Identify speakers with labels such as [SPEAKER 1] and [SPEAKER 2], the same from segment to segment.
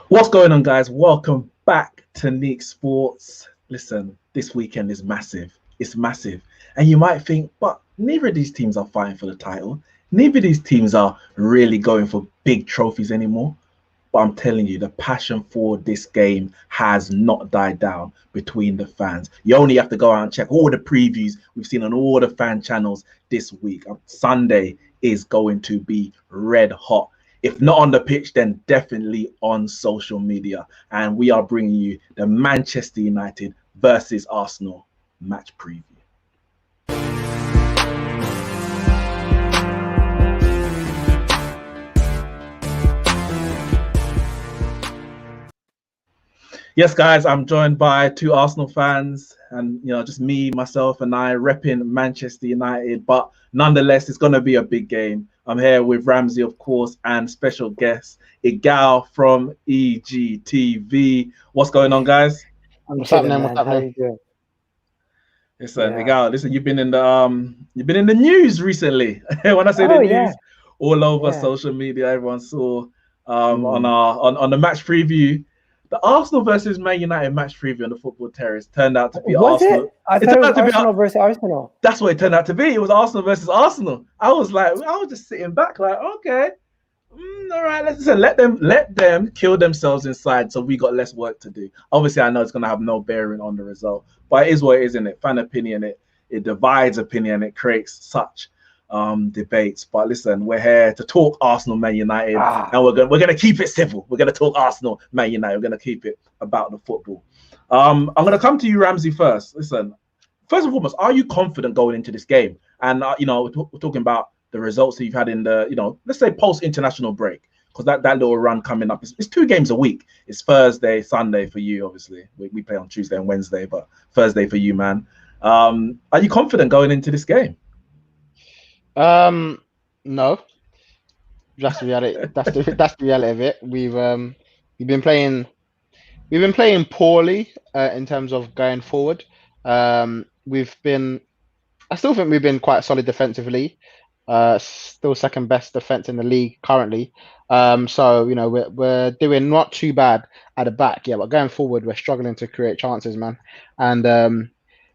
[SPEAKER 1] What's going on, guys? Welcome back to Neeks Sports. Listen, this weekend is massive. It's massive. And you might think, but neither of these teams are fighting for the title. Neither of these teams are really going for big trophies anymore. But I'm telling you, the passion for this game has not died down between the fans. You only have to go out and check all the previews we've seen on all the fan channels this week. Sunday is going to be red hot. If not on the pitch, then definitely on social media. And we are bringing you the Manchester United versus Arsenal match preview. Yes, guys, I'm joined by two Arsenal fans and, just me, myself, and I repping Manchester United. But nonetheless, it's going to be a big game. I'm here with Ramsey, of course, and special guest, Igal from EGTV. What's going on, guys?
[SPEAKER 2] What's happening? What's happening?
[SPEAKER 1] Listen, Igal, you've been in the news recently. When I say the news, all over social media, everyone saw on the match preview. The Arsenal versus Man United match preview on the Football Terrace turned out to be Arsenal.
[SPEAKER 2] It? I thought it was Arsenal versus Arsenal.
[SPEAKER 1] That's what it turned out to be. It was Arsenal versus Arsenal. I was just sitting back like, okay, all right, let them kill themselves inside so we got less work to do. Obviously, I know it's going to have no bearing on the result, but it is what it is, isn't it? Fan opinion, it divides opinion, it creates such debates. But listen, we're here to talk Arsenal, Man United, and we're gonna keep it civil. We're gonna talk Arsenal, Man United. We're gonna keep it about the football. I'm gonna come to you, Ramsey, first. Listen, first and foremost, are you confident going into this game? And we're talking about the results that you've had in the let's say post international break, because that little run coming up it's 2 games a week. It's Thursday, Sunday for you. Obviously, we play on Tuesday and Wednesday, but Thursday for you, man. Are you confident going into this game?
[SPEAKER 2] No, that's the reality. That's the reality of it. We've been playing poorly in terms of going forward. I still think we've been quite solid defensively. Still second best defense in the league currently. So we're doing not too bad at the back. Yeah, but going forward, we're struggling to create chances, man. And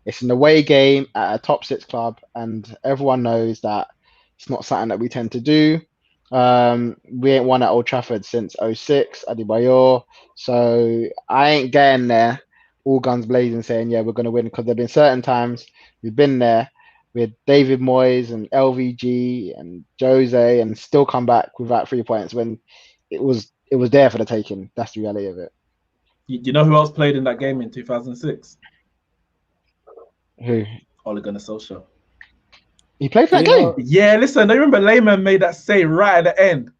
[SPEAKER 2] it's an away game at a top 6 club, and everyone knows that it's not something that we tend to do. We ain't won at Old Trafford since 2006, Adebayor. So I ain't getting there all guns blazing saying, yeah, we're going to win, because there have been certain times we've been there with David Moyes and LVG and Jose and still come back without 3 points when it was there for the taking. That's the reality of it.
[SPEAKER 1] You know who else played in that game in 2006?
[SPEAKER 2] Who?
[SPEAKER 1] Ole Gunnar Solskjaer.
[SPEAKER 2] He played for that game?
[SPEAKER 1] Yeah, listen, I remember Lehman made that save right at the end.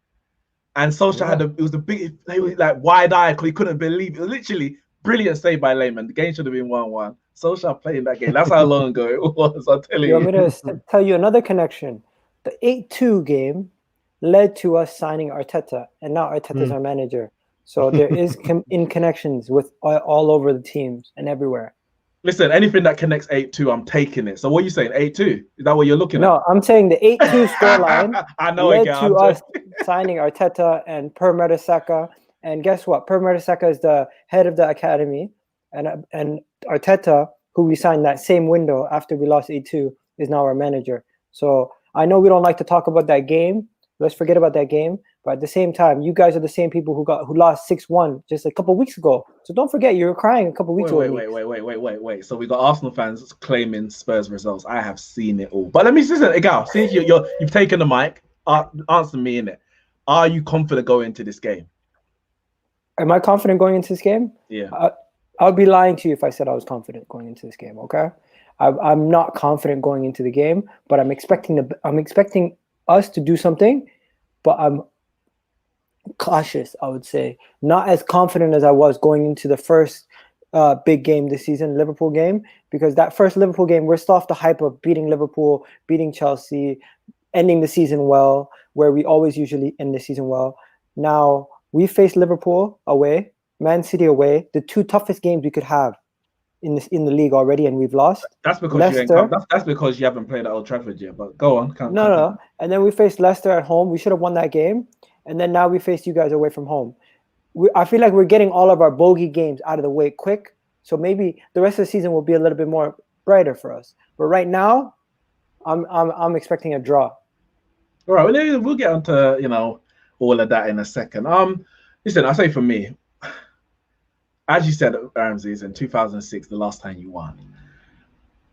[SPEAKER 1] And Solskjaer it was the big, he was like wide-eyed because he couldn't believe it. It was literally brilliant save by Lehman. The game should have been 1-1. Solskjaer played that game. That's how long ago it was, I'm telling you.
[SPEAKER 3] You want me to tell you another connection? The 8-2 game led to us signing Arteta, and now Arteta's our manager. So there is in connections with all over the teams and everywhere.
[SPEAKER 1] Listen, anything that connects 8-2, I'm taking it. So what are you saying, 8-2? Is that what you're looking at?
[SPEAKER 3] No, I'm saying the 8-2 scoreline led to us signing Arteta and Per Mertesacker. And guess what? Per Mertesacker is the head of the academy. And Arteta, who we signed that same window after we lost 8-2, is now our manager. So I know we don't like to talk about that game. Let's forget about that game. But at the same time, you guys are the same people who lost 6-1 just a couple weeks ago. So don't forget, you were crying a couple weeks ago.
[SPEAKER 1] Wait. So we got Arsenal fans claiming Spurs results. I have seen it all. But let me listen, Igal, since you've taken the mic, answer me in it. Are you confident going into this game?
[SPEAKER 3] Am I confident going into this game?
[SPEAKER 1] Yeah.
[SPEAKER 3] I would be lying to you if I said I was confident going into this game. Okay, I'm not confident going into the game, but I'm expecting us to do something, but I'm cautious. I would say not as confident as I was going into the first big game this season, Liverpool game, because that first Liverpool game, we're still off the hype of beating Liverpool, beating Chelsea, ending the season well, where we always usually end the season well. Now we face Liverpool away, Man City away, the 2 toughest games we could have in the league already, and we've lost.
[SPEAKER 1] That's because that's because you haven't played at Old Trafford yet. But go on.
[SPEAKER 3] No. And then we faced Leicester at home. We should have won that game. And then now we face you guys away from home. I feel like we're getting all of our bogey games out of the way quick. So maybe the rest of the season will be a little bit more brighter for us. But right now, I'm expecting a draw.
[SPEAKER 1] All right, well, we'll get onto all of that in a second. Listen, I say for me, as you said, Ramsey, in 2006, the last time you won,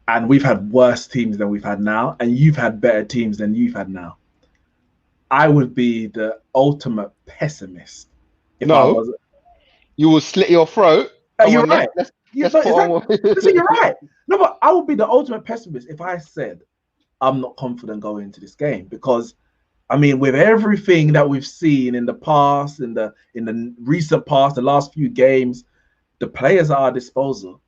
[SPEAKER 1] and we've had worse teams than we've had now, and you've had better teams than you've had now. I would be the ultimate pessimist if I was.
[SPEAKER 2] You will slit your throat.
[SPEAKER 1] You're right.
[SPEAKER 2] Listen,
[SPEAKER 1] you're right. No, but I would be the ultimate pessimist if I said I'm not confident going into this game, because I mean, with everything that we've seen in the past, in the recent past, the last few games, the players at our disposal,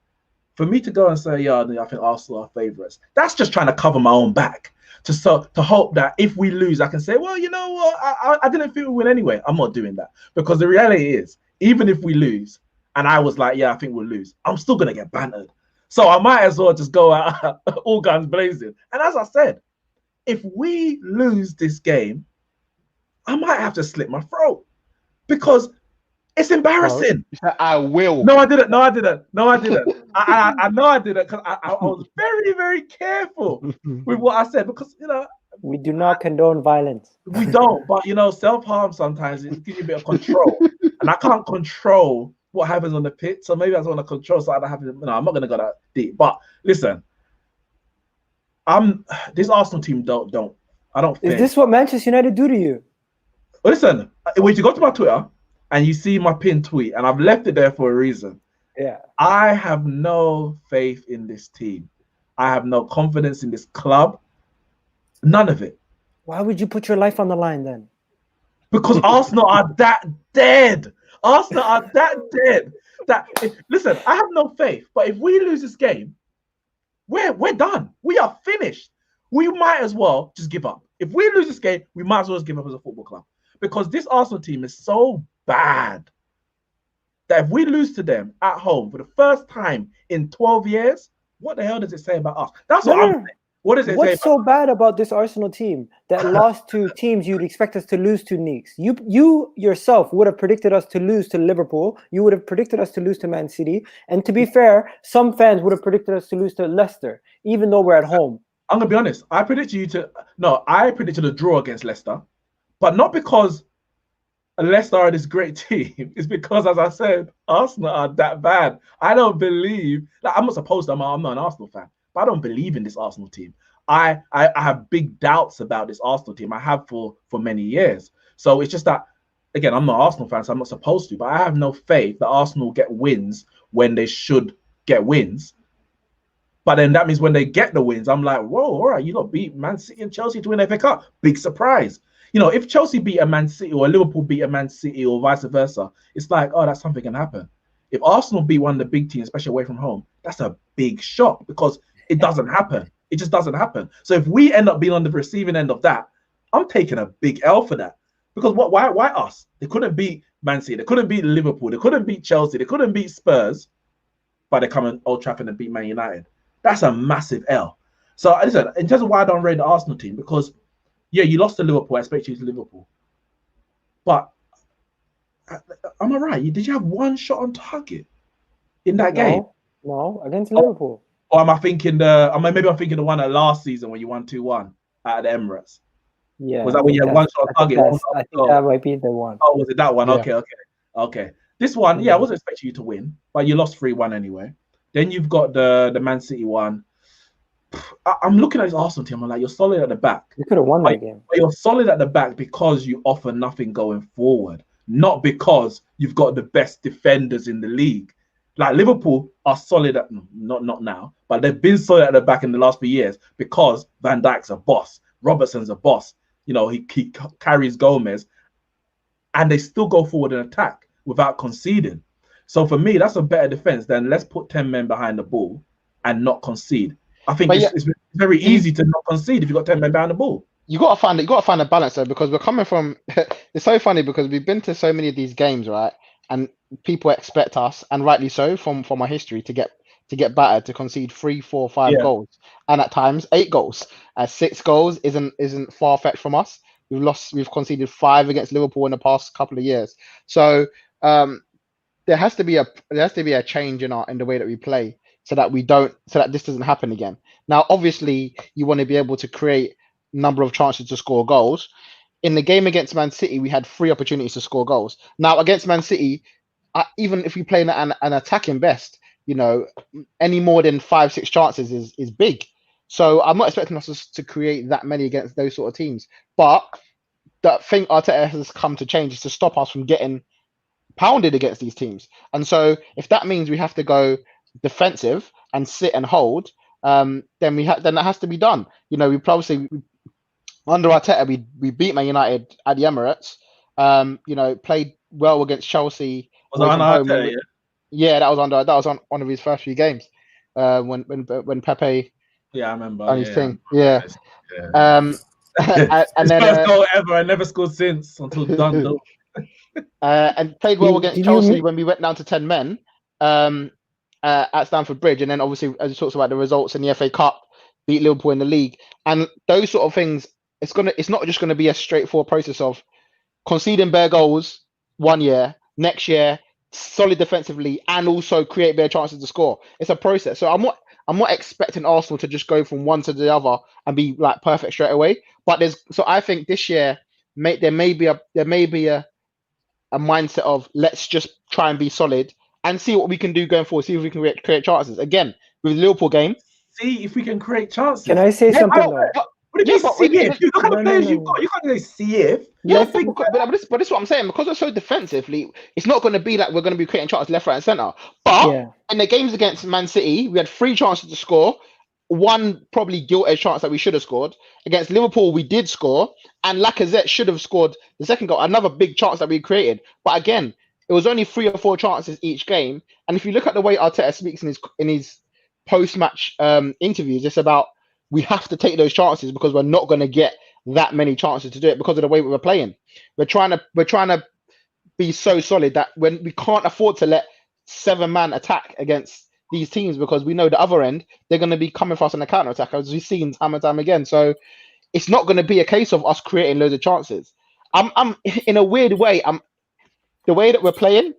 [SPEAKER 1] for me to go and say, yeah, I think Arsenal are favourites, that's just trying to cover my own back to hope that if we lose, I can say, well, you know what, I didn't feel we win anyway. I'm not doing that, because the reality is, even if we lose, and I was like, yeah, I think we'll lose, I'm still going to get bantered. So I might as well just go out all guns blazing. And as I said, if we lose this game, I might have to slit my throat, because it's embarrassing.
[SPEAKER 2] I will.
[SPEAKER 1] No, I didn't. I know I didn't, because I was very, very careful with what I said, because,
[SPEAKER 3] we do not condone violence.
[SPEAKER 1] We don't, but, self-harm sometimes it gives you a bit of control. And I can't control what happens on the pitch, so maybe I just want to control something that happens. No, I'm not going to go that deep. But listen, this Arsenal team I don't think.
[SPEAKER 3] Is this what Manchester United do to you?
[SPEAKER 1] Listen, when you go to my Twitter and you see my pinned tweet, and I've left it there for a reason.
[SPEAKER 3] Yeah.
[SPEAKER 1] I have no faith in this team. I have no confidence in this club. None of it.
[SPEAKER 3] Why would you put your life on the line then?
[SPEAKER 1] Because Arsenal are that dead. Arsenal are that dead. Listen, I have no faith. But if we lose this game, we're done. We are finished. We might as well just give up. If we lose this game, we might as well just give up as a football club. Because this Arsenal team is so bad that if we lose to them at home for the first time in 12 years, what the hell does it say about us? That's what I'm saying. What does it say?
[SPEAKER 3] What's so bad about this Arsenal team that lost to teams you'd expect us to lose to? Neeks, you yourself would have predicted us to lose to Liverpool. You would have predicted us to lose to Man City. And to be fair, some fans would have predicted us to lose to Leicester, even though we're at home.
[SPEAKER 1] I'm going to be honest. I predicted a draw against Leicester, but not because Leicester are this great team. It's because, as I said, Arsenal are that bad. I don't believe, I'm not supposed to, I'm not an Arsenal fan, but I don't believe in this Arsenal team. I have big doubts about this Arsenal team. I have for many years. So it's just that, again, I'm not an Arsenal fan, so I'm not supposed to, but I have no faith that Arsenal get wins when they should get wins. But then that means when they get the wins, I'm like, whoa, all right, you got beat Man City and Chelsea to win the FA Cup. Big surprise. If Chelsea beat a Man City or Liverpool beat a Man City or vice versa, it's like, oh, that's something can happen. If Arsenal beat one of the big teams, especially away from home, that's a big shock, because it doesn't happen. It just doesn't happen. So if we end up being on the receiving end of that, I'm taking a big L for that. Because why us? They couldn't beat Man City. They couldn't beat Liverpool. They couldn't beat Chelsea. They couldn't beat Spurs. But they come in Old Trafford and beat Man United. That's a massive L. So listen, in terms of why I don't rate the Arsenal team, because yeah, you lost to Liverpool. I expect you to Liverpool. But am I right? Did you have one shot on target in that game?
[SPEAKER 3] No, against Liverpool.
[SPEAKER 1] Or am I thinking maybe I'm thinking the one at last season when you won 2-1 at the Emirates?
[SPEAKER 3] Yeah.
[SPEAKER 1] Was that when you had one shot on target?
[SPEAKER 3] I think that might be the one.
[SPEAKER 1] Oh, was it that one?
[SPEAKER 3] Yeah.
[SPEAKER 1] Okay. This one, yeah, I wasn't expecting you to win, but you lost 3-1 anyway. Then you've got the Man City one. I'm looking at this Arsenal team. I'm like, you're solid at the back.
[SPEAKER 3] You could have won that game.
[SPEAKER 1] But you're solid at the back because you offer nothing going forward, not because you've got the best defenders in the league. Like Liverpool are solid at not now, but they've been solid at the back in the last few years because Van Dijk's a boss, Robertson's a boss. He carries Gomez, and they still go forward and attack without conceding. So for me, that's a better defense than let's put 10 men behind the ball and not concede. I think it's very easy to not concede if you've got 10 men behind the ball.
[SPEAKER 2] You got to find a balance though, because we're coming from. It's so funny because we've been to so many of these games, right? And people expect us, and rightly so, from our history, to get battered, to concede 3, 4, 5 goals, and at times 8 goals. 6 goals isn't far fetched from us. We've conceded 5 against Liverpool in the past couple of years. So there has to be a change in the way that we play so that this doesn't happen again. Now, obviously, you want to be able to create number of chances to score goals. In the game against Man City, we had 3 opportunities to score goals. Now, against Man City, even if we play an attacking best, any more than 5-6 chances is big. So I'm not expecting us to create that many against those sort of teams. But the thing Arteta has come to change is to stop us from getting pounded against these teams. And so if that means we have to go defensive and sit and hold, then that has to be done. We probably under Arteta we beat Man United at the Emirates. Played well against Chelsea.
[SPEAKER 1] Was it on Arteta?
[SPEAKER 2] Yeah, that was on one of his first few games. When Pepe.
[SPEAKER 1] Yeah, I remember.
[SPEAKER 2] On his thing.
[SPEAKER 1] Yeah.
[SPEAKER 2] And then
[SPEAKER 1] first goal ever. I never scored since until done.
[SPEAKER 2] And played well against Chelsea when we went down to 10 men at Stamford Bridge, and then obviously as you talked about the results in the FA Cup, beat Liverpool in the league, and those sort of things. It's not just going to be a straightforward process of conceding bare goals one year, next year solid defensively, and also create bare chances to score. It's a process. So I'm not expecting Arsenal to just go from one to the other and be like perfect straight away. But I think this year there may be a mindset of let's just try and be solid and see what we can do going forward. See if we can create chances again with the Liverpool game.
[SPEAKER 1] See if we can create chances.
[SPEAKER 3] Can I say something though?
[SPEAKER 1] What did you see if? You look at the players you've got. You can't say see if.
[SPEAKER 2] Yeah, but this is what I'm saying. Because we're so defensively, it's not going to be like we're going to be creating chances left, right, and centre. But in the games against Man City, we had 3 chances to score. 1 probably gilt-edged chance that we should have scored. Against Liverpool, we did score, and Lacazette should have scored the second goal. Another big chance that we created. But again, it was only 3 or 4 chances each game. And if you look at the way Arteta speaks in his post-match interviews, it's about we have to take those chances because we're not going to get that many chances to do it because of the way we're playing. We're trying to be so solid that when we can't afford to let 7-man attack against these teams because we know the other end they're going to be coming for us on the counter attack as we've seen time and time again. So it's not going to be a case of us creating loads of chances. I'm in a weird way. The way that we're playing,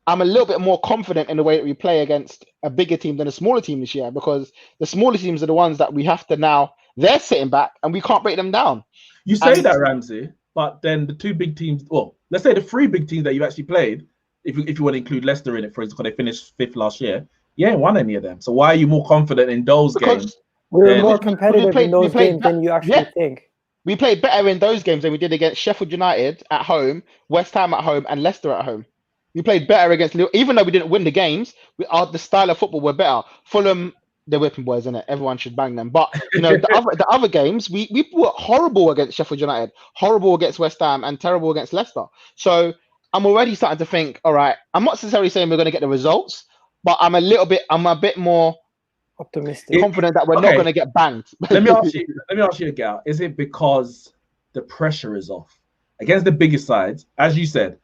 [SPEAKER 2] I'm a little bit more confident in the way that we play against a bigger team than a smaller team this year because the smaller teams are the ones that we have to now. They're sitting back and we can't break them down.
[SPEAKER 1] You say that, Ramsey, but then the 2 big teams, well, let's say the 3 big teams that you actually played, if you want to include Leicester in it, for instance, because they finished 5th last year, you ain't won any of them. So why are you more confident in those games?
[SPEAKER 3] We're more competitive in those games than you actually think.
[SPEAKER 2] We played better in those games than we did against Sheffield United at home, West Ham at home, and Leicester at home. We played better against Liverpool, even though we didn't win the games. The style of football were better. Fulham, they're whipping boys, isn't it? Everyone should bang them. But the other games, we were horrible against Sheffield United, horrible against West Ham, and terrible against Leicester. So I'm already starting to think, all right, I'm not necessarily saying we're going to get the results, but I'm a bit more
[SPEAKER 3] optimistic,
[SPEAKER 2] confident that we're not going to get banged.
[SPEAKER 1] Let me ask you, Gal. Is it because the pressure is off against the biggest sides, as you said?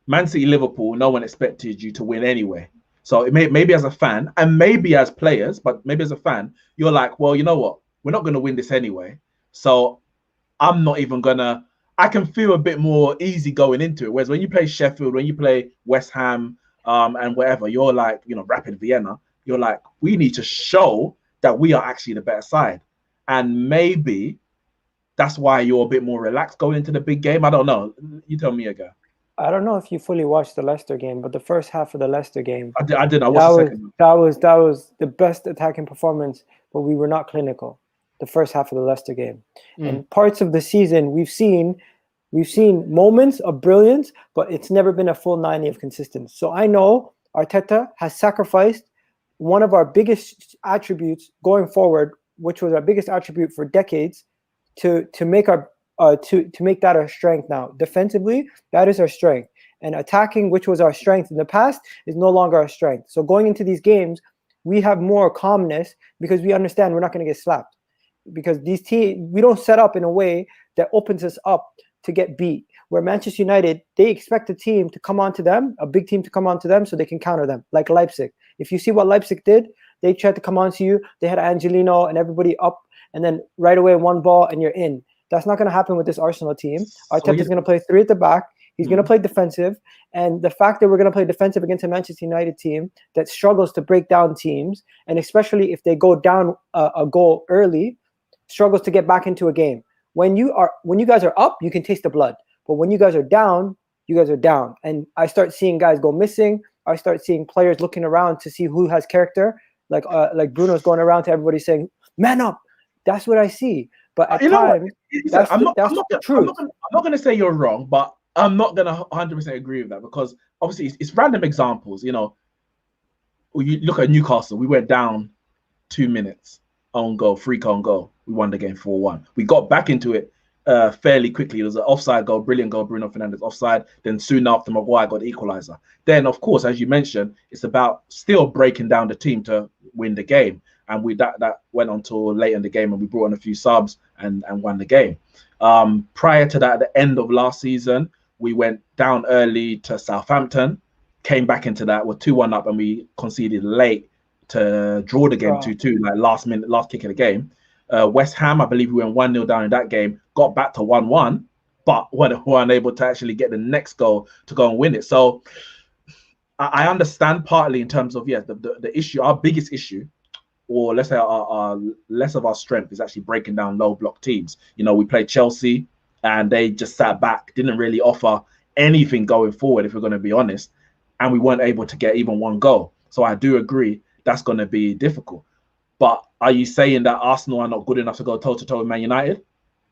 [SPEAKER 1] Man City, Liverpool, no one expected you to win anyway. So maybe as a fan and maybe as players, but maybe as a fan, you're like, well, you know what? We're not going to win this anyway. So I'm not even going to, I can feel a bit more easy going into it. Whereas when you play Sheffield, when you play West Ham and whatever, you're like, Rapid Vienna, you're like, we need to show that we are actually the better side. And maybe that's why you're a bit more relaxed going into the big game. I don't know. You tell me again.
[SPEAKER 3] I don't know if you fully watched the Leicester game, but the first half of the Leicester game,
[SPEAKER 1] I did. I watched the second.
[SPEAKER 3] That was the best attacking performance, but we were not clinical. The first half of the Leicester game, and parts of the season we've seen moments of brilliance, but it's never been a full 90 of consistency. So I know Arteta has sacrificed one of our biggest attributes going forward, which was our biggest attribute for decades, to make our to make that our strength now. Defensively, that is our strength. And attacking, which was our strength in the past, is no longer our strength. So going into these games, we have more calmness because we understand we're not going to get slapped. Because these teams, we don't set up in a way that opens us up to get beat. Where Manchester United, they expect a team to come onto them, a big team to come onto them so they can counter them, like Leipzig. If you see what Leipzig did, they tried to come onto you. They had Angelino and everybody up, and then right away one ball and you're in. That's not going to happen with this Arsenal team. Arteta's going to play 3 at the back. He's going to play defensive. And the fact that we're going to play defensive against a Manchester United team that struggles to break down teams, and especially if they go down a goal early, struggles to get back into a game. When you guys are up, you can taste the blood. But when you guys are down, you guys are down. And I start seeing guys go missing. I start seeing players looking around to see who has character. Like Bruno's going around to everybody saying, "Man up." That's what I see. But at times,
[SPEAKER 1] I'm not going to say you're wrong, but I'm not going to 100% agree with that, because obviously it's random examples. You look at Newcastle. We went down 2 minutes, own goal, free on goal. We won the game 4-1. We got back into it fairly quickly. It was an offside goal, brilliant goal, Bruno Fernandes offside. Then soon after, Maguire got the equaliser. Then, of course, as you mentioned, it's about still breaking down the team to win the game. And that went on till late in the game, and we brought in a few subs and won the game. Prior to that, at the end of last season, we went down early to Southampton, came back into that, we're 2-1 up, and we conceded late to draw the game 2-2, like last kick of the game. West Ham, I believe we went 1-0 down in that game, got back to 1-1, but were unable to actually get the next goal to go and win it. So I understand partly in terms of, the issue, our biggest issue, or let's say our less of our strength, is actually breaking down low block teams. We played Chelsea and they just sat back, didn't really offer anything going forward, if we're going to be honest, and we weren't able to get even one goal. So I do agree that's going to be difficult. But are you saying that Arsenal are not good enough to go toe-to-toe with Man United?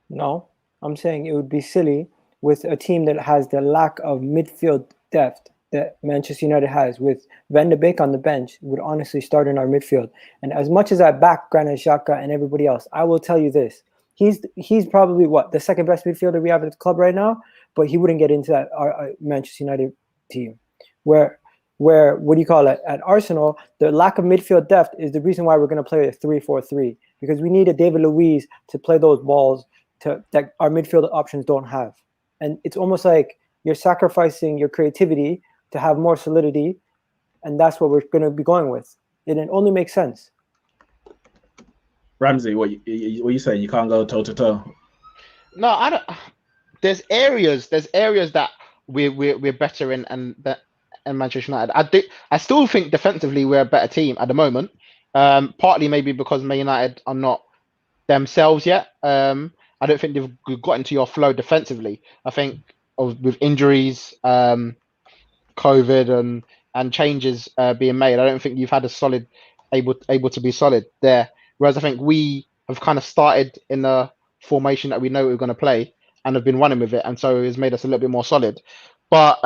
[SPEAKER 3] No, I'm saying it would be silly with a team that has the lack of midfield depth that Manchester United has, with Van de Beek on the bench, would honestly start in our midfield. And as much as I back Granit Xhaka and everybody else, I will tell you this. He's probably, the second best midfielder we have at the club right now, but he wouldn't get into that our Manchester United team. Where what do you call it? At Arsenal, the lack of midfield depth is the reason why we're going to play a 3-4-3, because we need a David Luiz to play those balls that our midfield options don't have. And it's almost like you're sacrificing your creativity to have more solidity, and that's what we're going to be going with. And it only makes sense.
[SPEAKER 1] Ramsey, what you saying? You can't go toe to toe?
[SPEAKER 2] No, I don't. There's areas that we're better in, and Manchester United. I still think defensively we're a better team at the moment. Partly maybe because Man United are not themselves yet. I don't think they've got into your flow defensively. I think with injuries, COVID and changes being made, I don't think you've had a solid able to be solid there. Whereas I think we have kind of started in a formation that we know we're going to play and have been running with it, and so it's made us a little bit more solid. But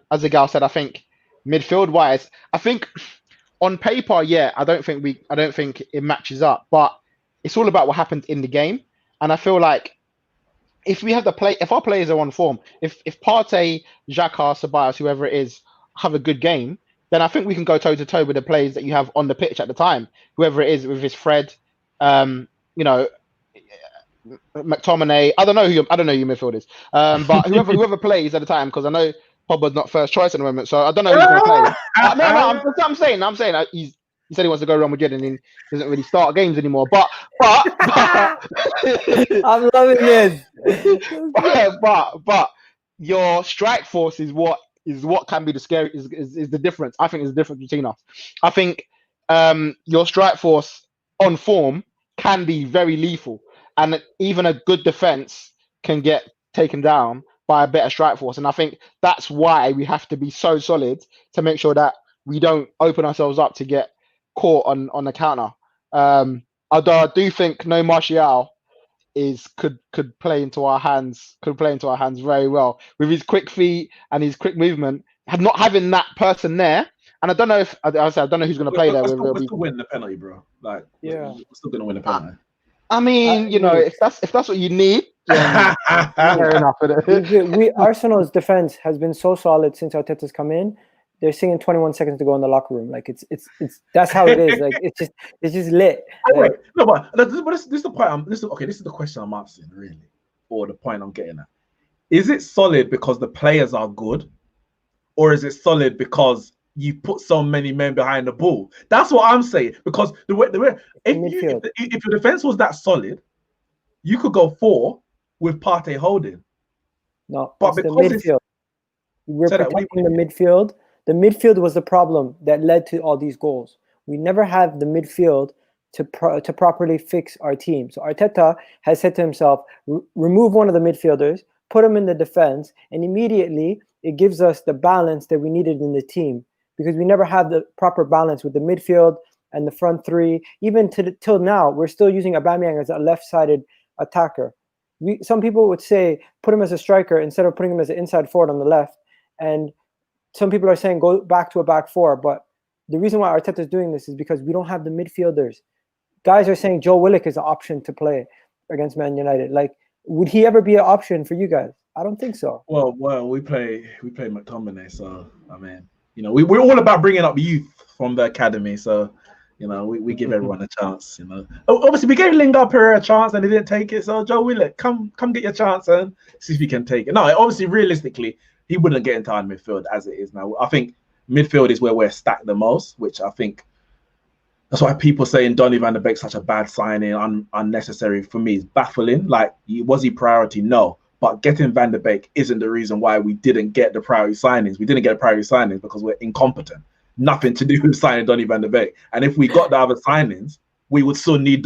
[SPEAKER 2] as the gal said, I think midfield wise, I think on paper, I don't think it matches up, but it's all about what happens in the game. And I feel like if our players are on form, if Partey, Xhaka, Ceballos, whoever it is, have a good game, then I think we can go toe to toe with the players that you have on the pitch at the time. Whoever it is, with his Fred, McTominay. I don't know who your midfield is, but whoever plays at the time, because I know Pogba's not first choice at the moment, so I don't know who's going to play. I'm saying he said he wants to go Real Madrid and he doesn't really start games anymore. But
[SPEAKER 3] I'm loving this.
[SPEAKER 2] but your strike force is what can be the scary is the difference. I think is the difference between us. I think your strike force on form can be very lethal, and even a good defense can get taken down by a better strike force. And I think that's why we have to be so solid to make sure that we don't open ourselves up to get caught on the counter. Although I do think no Martial could play into our hands very well with his quick feet and his quick movement. Not having that person there, and I don't know if I don't know who's going to play there.
[SPEAKER 1] We're still winning the penalty, bro. Like, we're still going to win the penalty.
[SPEAKER 2] I mean, if that's what you need, then fair enough.
[SPEAKER 3] Arsenal's defense has been so solid since Arteta's come in. They're singing 21 seconds to go in the locker room. Like it's that's how it is. Like it's just lit. Like,
[SPEAKER 1] no, but this is the point. This is the question I'm asking, really, or the point I'm getting at. Is it solid because the players are good, or is it solid because you put so many men behind the ball? That's what I'm saying. Because the way if your defense was that solid, you could go 4 with Partey holding.
[SPEAKER 3] No, but because the midfield. We're
[SPEAKER 1] So that
[SPEAKER 3] protecting the midfield. The midfield was the problem that led to all these goals. We never had the midfield to properly fix our team. So Arteta has said to himself, remove one of the midfielders, put him in the defense, and immediately it gives us the balance that we needed in the team, because we never had the proper balance with the midfield and the front three. Even till now, we're still using Aubameyang as a left-sided attacker. Some people would say put him as a striker instead of putting him as an inside forward on the left. And some people are saying go back to a back four. But the reason why Arteta is doing this is because we don't have the midfielders. Guys are saying Joe Willock is an option to play against Man United. Like, would he ever be an option for you guys? I don't think so.
[SPEAKER 1] Well, we play McTominay, so I mean, we're all about bringing up youth from the academy. So, we give everyone a chance. Obviously we gave Lingard Pereira a chance and he didn't take it. So Joe Willock, come get your chance and see if you can take it. No, obviously realistically, he wouldn't get into our midfield as it is now. I think midfield is where we're stacked the most, which I think. That's why people saying Donny van de Beek's such a bad signing, unnecessary. For me, it's baffling. Like, was he priority? No. But getting Van de Beek isn't the reason why we didn't get the priority signings. We didn't get the priority signings because we're incompetent. Nothing to do with signing Donny van de Beek. And if we got the other signings, we would still need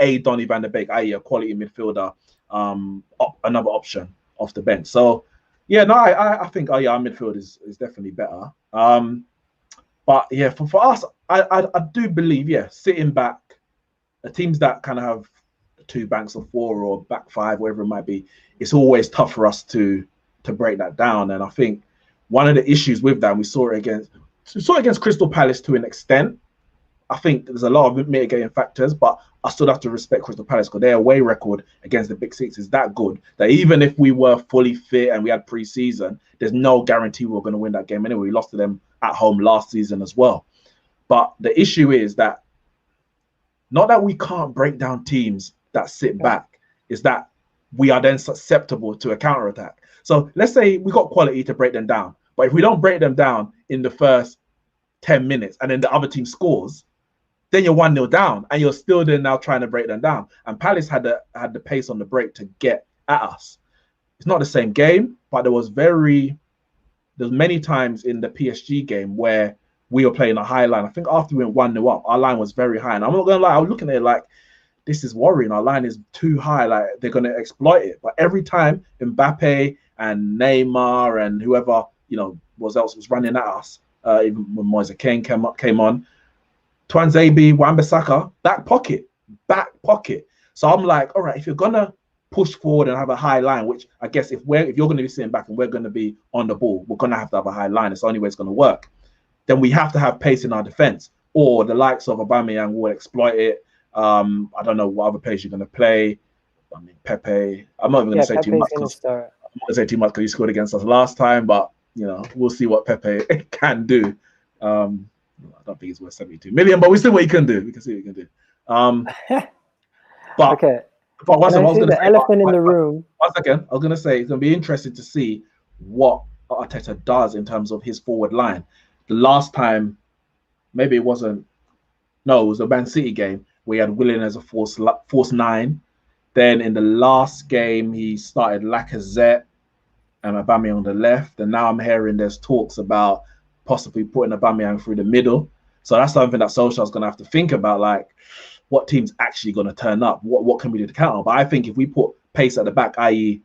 [SPEAKER 1] a Donny van de Beek, i.e. a quality midfielder, another option off the bench. So, yeah, no, I think, our midfield is definitely better. But yeah, for us, I do believe, sitting back, the teams that kind of have two banks of four or back five, whatever it might be, it's always tough for us to break that down. And I think one of the issues with that, we saw it against Crystal Palace to an extent. I think there's a lot of mitigating factors, but I still have to respect Crystal Palace because their away record against the Big Six is that good that even if we were fully fit and we had pre-season, there's no guarantee we were going to win that game anyway. We lost to them at home last season as well. But the issue is that not that we can't break down teams that sit back, is that we are then susceptible to a counter-attack. So let's say we got quality to break them down, but if we don't break them down in the first 10 minutes and then the other team scores, then you're 1-0 down and you're still then now trying to break them down. And Palace had the pace on the break to get at us. It's not the same game, but there's many times in the PSG game where we were playing a high line. I think after we went 1-0 up, our line was very high. And I'm not going to lie, I was looking at it like, this is worrying. Our line is too high. Like, they're going to exploit it. But every time Mbappe and Neymar and whoever, else was running at us, even when Moise Kean came on, Tuanzebe, Wan-Bissaka, back pocket. So I'm like, all right, if you're going to push forward and have a high line, which I guess if you're going to be sitting back and we're going to be on the ball, we're going to have a high line. It's the only way it's going to work. Then we have to have pace in our defense, or the likes of Aubameyang will exploit it. I don't know what other players you're going to play. I mean, Pepe. I'm not even going to say too much because he scored against us last time, but we'll see what Pepe can do. I don't think he's worth 72 million, but we see what he can do. We can see what he can do. But
[SPEAKER 3] okay.
[SPEAKER 1] But one second,
[SPEAKER 3] the elephant in the room.
[SPEAKER 1] 1 second. I was going to say it's going to be interesting to see what Arteta does in terms of his forward line. The last time, maybe it was the Man City game where he had Willian as a false 9. Then in the last game, he started Lacazette and Aubameyang on the left. And now I'm hearing there's talks about possibly putting Aubameyang through the middle. So that's something that Solskjaer's going to have to think about, like, what team's actually going to turn up? What can we do to counter? But I think if we put pace at the back, i.e.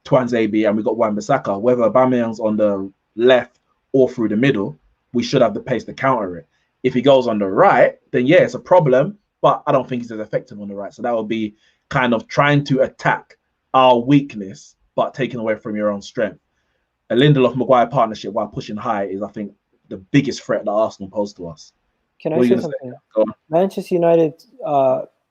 [SPEAKER 1] Tuanzebe, and we got Wan-Bissaka, whether Aubameyang's on the left or through the middle, we should have the pace to counter it. If he goes on the right, then yeah, it's a problem, but I don't think he's as effective on the right. So that would be kind of trying to attack our weakness, but taking away from your own strength. A Lindelof-Maguire partnership while pushing high is, I think, the biggest threat that Arsenal pose to us.
[SPEAKER 3] Can I say something? Manchester United,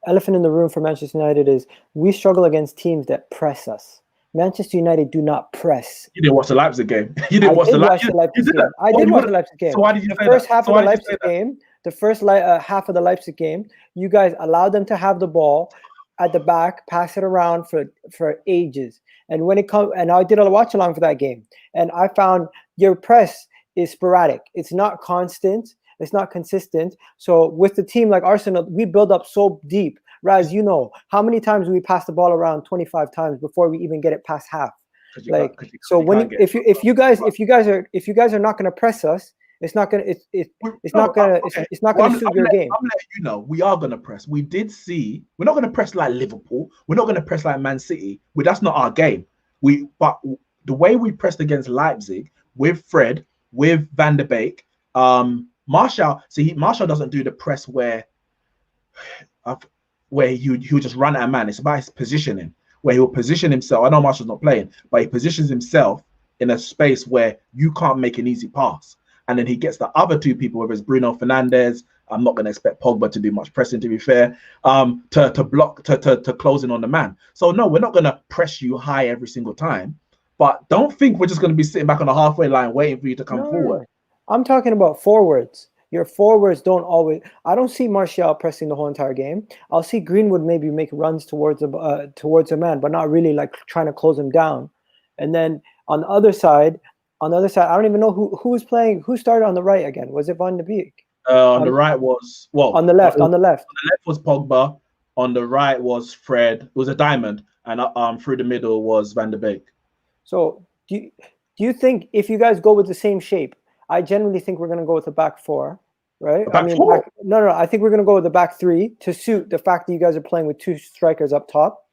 [SPEAKER 3] elephant in the room for Manchester United is we struggle against teams that press us. Manchester United do not press.
[SPEAKER 1] You didn't watch the Leipzig game. You didn't watch the Leipzig game.
[SPEAKER 3] I did watch the Leipzig game.
[SPEAKER 1] So why did you
[SPEAKER 3] say that? The first half of the Leipzig game, you guys allowed them to have the ball at the back, pass it around for ages. And when it comes, and I did a watch along for that game, and I found your press is sporadic. It's not constant. It's not consistent. So with the team like Arsenal, we build up so deep. Raz, how many times we pass the ball around 25 times before we even get it past half? Like, so when if you guys are not going to press us, it's not going to it's not going to suit your game.
[SPEAKER 1] I'm letting you know we are going to press. We did see we're not going to press like Liverpool. We're not going to press like Man City. That's not our game. But the way we pressed against Leipzig with Fred, with Van der Beek, Martial. See, Martial doesn't do the press where he'll just run at a man. It's about his positioning, where he'll position himself. I know Martial's not playing, but he positions himself in a space where you can't make an easy pass. And then he gets the other two people, whether it's Bruno Fernandes. I'm not going to expect Pogba to do much pressing, to be fair, to block, to close in on the man. So no, we're not going to press you high every single time. But don't think we're just going to be sitting back on the halfway line waiting for you to come forward.
[SPEAKER 3] I'm talking about forwards. Your forwards don't always. I don't see Martial pressing the whole entire game. I'll see Greenwood maybe make runs towards a man, but not really like trying to close him down. And then on the other side, I don't even know who was playing. Who started on the right again? Was it Van der Beek?
[SPEAKER 1] On the right was
[SPEAKER 3] on the left. On the left
[SPEAKER 1] was Pogba. On the right was Fred. It was a diamond, and through the middle was Van der Beek.
[SPEAKER 3] So do you think if you guys go with the same shape? I generally think we're going to go with the back four, right? No. I think we're going to go with the back three to suit the fact that you guys are playing with two strikers up top.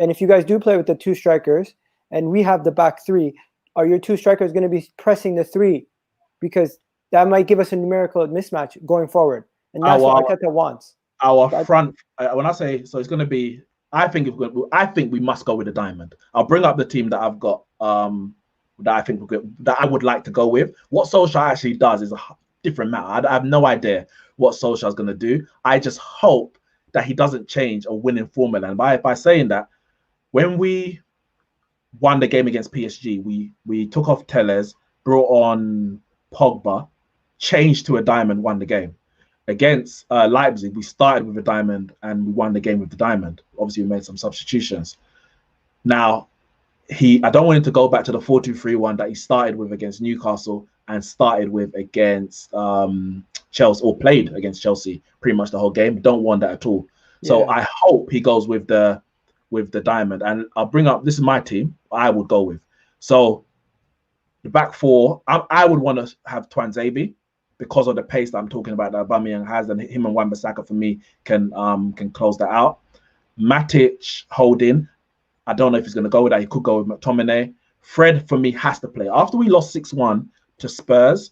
[SPEAKER 3] And if you guys do play with the two strikers and we have the back three, are your two strikers going to be pressing the three? Because that might give us a numerical mismatch going forward. And that's what Arteta wants.
[SPEAKER 1] Our front, when I say, so it's going to be, I think we must go with a diamond. I'll bring up the team that I've got, that I think that I would like to go with. What Solskjaer actually does is a different matter. I have no idea what Solskjaer is going to do. I just hope that he doesn't change a winning formula. And by saying that, when we won the game against PSG, we took off Telles, brought on Pogba, changed to a diamond, won the game. Against Leipzig, we started with a diamond and we won the game with the diamond. Obviously, we made some substitutions. Now, I don't want him to go back to the 4-2-3-1 that he started with against Newcastle and started with against Chelsea, or played against Chelsea pretty much the whole game. Don't want that at all. Yeah. So I hope he goes with the diamond. And I'll bring up, this is my team I would go with. So the back four, I would want to have Tuanzebe because of the pace that I'm talking about that Aubameyang has, and him and Wan-Bissaka for me can close that out. Matic holding. I don't know if he's going to go with that. He could go with McTominay. Fred, for me, has to play. After we lost 6-1 to Spurs,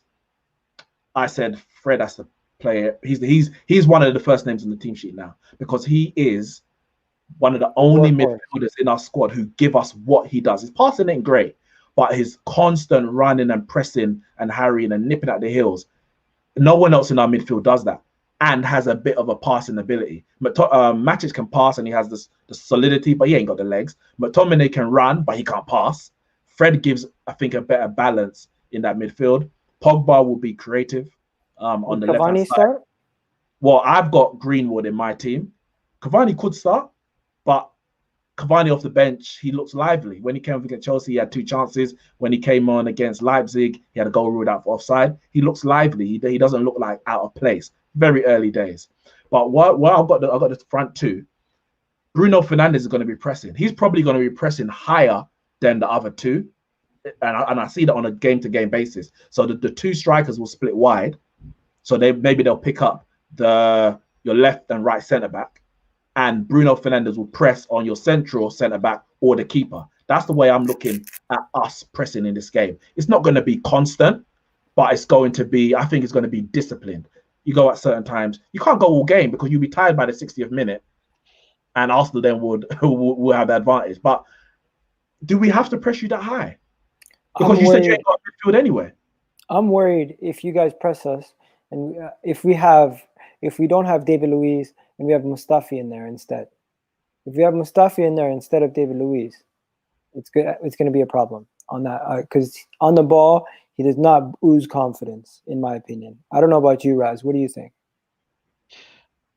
[SPEAKER 1] I said Fred has to play. He's one of the first names on the team sheet now because he is one of the only midfielders in our squad who give us what he does. His passing ain't great, but his constant running and pressing and harrying and nipping at the heels, no one else in our midfield does that and has a bit of a passing ability. Matic can pass and he has the solidity, but he ain't got the legs. McTominay can run, but he can't pass. Fred gives, I think, a better balance in that midfield. Pogba will be creative on the left-hand side. Start? Well, I've got Greenwood in my team. Cavani could start, but Cavani off the bench, he looks lively. When he came up against Chelsea, he had 2 chances. When he came on against Leipzig, he had a goal ruled out for offside. He looks lively. He doesn't look like out of place. Very early days. But what I've got the front two, Bruno Fernandes is going to be pressing. He's probably going to be pressing higher than the other two. And I see that on a game-to-game basis. So the two strikers will split wide. So maybe they'll pick up your left and right centre-back. And Bruno Fernandes will press on your central centre-back or the keeper. That's the way I'm looking at us pressing in this game. It's not going to be constant, but it's going to be, I think it's going to be disciplined. You go at certain times. You can't go all game because you'll be tired by the 60th minute. And Arsenal then would have the advantage. But do we have to press you that high? Because you said you ain't got midfield anyway.
[SPEAKER 3] I'm worried if you guys press us and if we don't have David Luiz and we have Mustafi in there instead. If we have Mustafi in there instead of David Luiz, it's going to be a problem on that because on the ball he does not ooze confidence, in my opinion. I don't know about you, Raz. What do you think?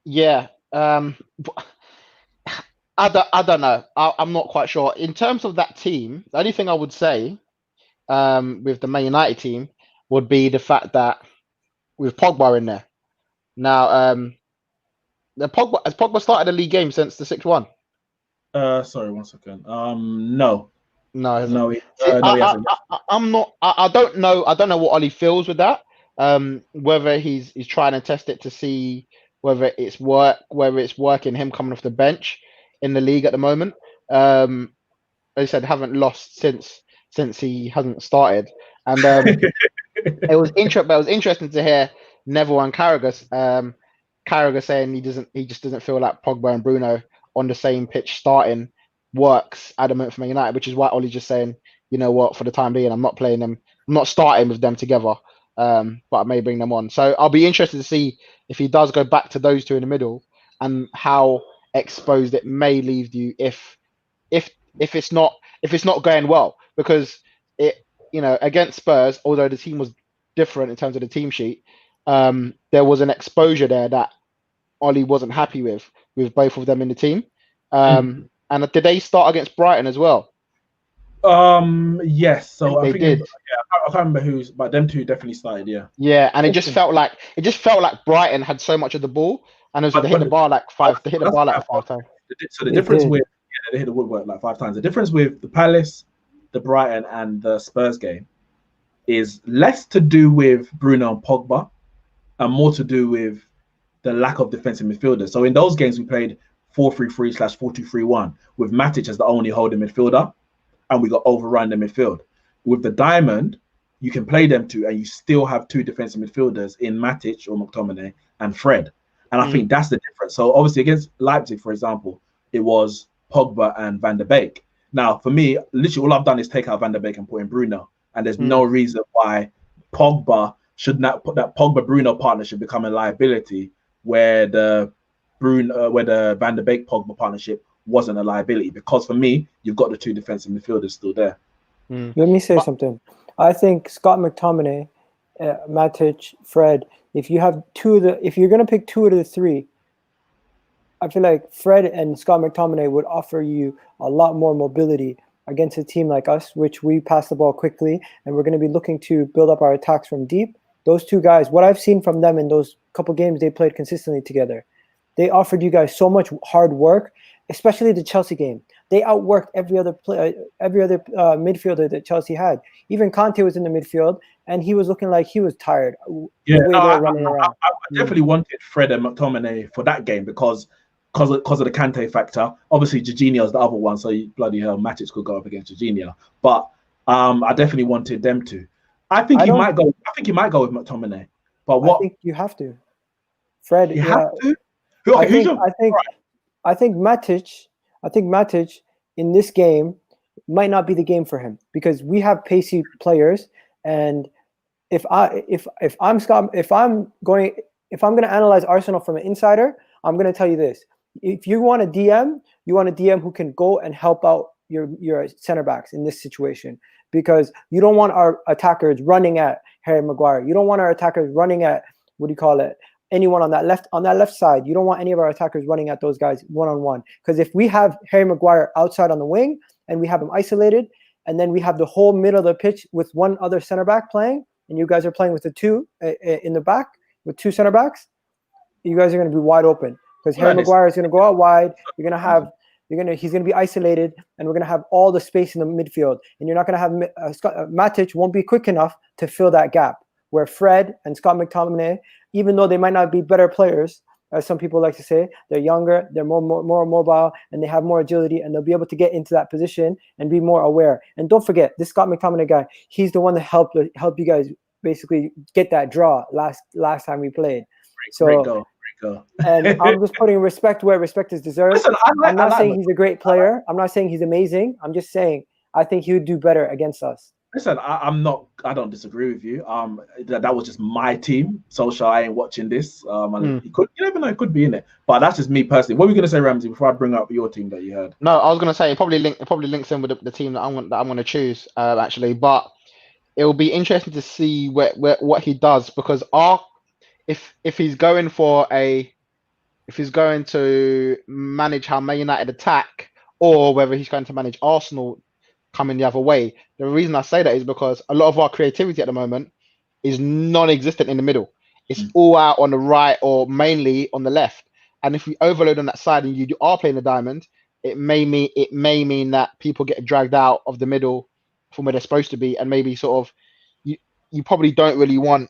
[SPEAKER 2] Yeah, I don't know. I'm not quite sure. In terms of that team, the only thing I would say with the Man United team would be the fact that with Pogba in there. Now, has Pogba started a league game since the 6-1?
[SPEAKER 1] Sorry, 1 second. No.
[SPEAKER 2] No, it hasn't.
[SPEAKER 1] No,
[SPEAKER 2] See,
[SPEAKER 1] no, he hasn't.
[SPEAKER 2] I'm not. I don't know. I don't know what Ollie feels with that. Whether he's trying to test it to see whether it's working. Him coming off the bench in the league at the moment. They said haven't lost since he hasn't started, and it was interesting to hear Neville and Carragher. Carragher saying he just doesn't feel like Pogba and Bruno on the same pitch starting works adamant for Man United, which is why Ollie's just saying, you know what, for the time being, I'm not playing them, I'm not starting with them together, but I may bring them on. So I'll be interested to see if he does go back to those two in the middle and how exposed it may leave you if it's not going well, because it against Spurs, although the team was different in terms of the team sheet, there was an exposure there that Ollie wasn't happy with both of them in the team. And did they start against Brighton as well?
[SPEAKER 1] Yes. So
[SPEAKER 2] they did.
[SPEAKER 1] Yeah, I can't remember who's, but them two definitely started. Yeah.
[SPEAKER 2] Yeah, and it just felt like Brighton had so much of the ball, and they hit the bar like five. They hit the bar like 5 times.
[SPEAKER 1] So the difference with they hit the woodwork like 5 times. The difference with the Palace, the Brighton, and the Spurs game is less to do with Bruno and Pogba, and more to do with the lack of defensive midfielders. So in those games we played 4-3-3/4-2-3-1 with Matic as the only holding midfielder, and we got overrun the midfield. With the Diamond, you can play them two, and you still have 2 defensive midfielders in Matic or McTominay and Fred. And I think that's the difference. So obviously against Leipzig, for example, it was Pogba and Van der Beek. Now, for me, literally all I've done is take out Van der Beek and put in Bruno. And there's no reason why Pogba should not put that Pogba-Bruno partnership become a liability where the Van der Beek Pogba partnership wasn't a liability, because for me, you've got the 2 defensive midfielders still there.
[SPEAKER 3] Let me say something. I think Scott McTominay, Matic, Fred, if you're going to pick 2 out of the 3, I feel like Fred and Scott McTominay would offer you a lot more mobility against a team like us, which we pass the ball quickly, and we're going to be looking to build up our attacks from deep. Those 2 guys, what I've seen from them in those couple games they played consistently together, they offered you guys so much hard work, especially the Chelsea game. They outworked every other midfielder that Chelsea had. Even Conte was in the midfield, and he was looking like he was tired.
[SPEAKER 1] Yeah, I definitely wanted Fred and McTominay for that game because of the Kante factor. Obviously, Jorginho's the other one, so bloody hell, Matic could go up against Jorginho. But I definitely wanted them to. I think he might go with McTominay. But what?
[SPEAKER 3] I think you have to. Fred,
[SPEAKER 1] you have to.
[SPEAKER 3] I think Matic in this game might not be the game for him, because we have pacey players, and if I'm going to analyze Arsenal from an insider, I'm going to tell you this: if you want a DM who can go and help out your center backs in this situation, because you don't want our attackers running at Harry Maguire. You don't want our attackers running at anyone on that left side. You don't want any of our attackers running at those guys one-on-one. Because if we have Harry Maguire outside on the wing and we have him isolated, and then we have the whole middle of the pitch with one other center back playing, and you guys are playing with the 2 in the back with 2 center backs, you guys are going to be wide open, because Harry Maguire is going to go out wide. He's going to be isolated, and we're going to have all the space in the midfield, and you're not going to have Matic won't be quick enough to fill that gap, where Fred and Scott McTominay, even though they might not be better players, as some people like to say, they're younger, they're more mobile, and they have more agility, and they'll be able to get into that position and be more aware. And don't forget, this Scott McTominay guy, he's the one that helped you guys basically get that draw last time we played.
[SPEAKER 1] Great goal.
[SPEAKER 3] And I'm just putting respect where respect is deserved. Listen, I'm not saying he's a great player. I'm not saying he's amazing. I'm just saying I think he would do better against us.
[SPEAKER 1] Listen, I don't disagree with you. That was just my team. Solskjaer, I ain't watching this. You never know, it could be in it. But that's just me personally. What were you gonna say, Ramsey, before I bring up your team that you heard?
[SPEAKER 2] No, I was gonna say it probably links in with the team that I'm gonna choose, actually. But it will be interesting to see what he does, because if he's going to manage how Man United attack, or whether he's going to manage Arsenal coming the other way. The reason I say that is because a lot of our creativity at the moment is non-existent in the middle. It's all out on the right or mainly on the left. And if we overload on that side and you are playing the diamond, it may mean that people get dragged out of the middle from where they're supposed to be, and maybe sort of you probably don't really want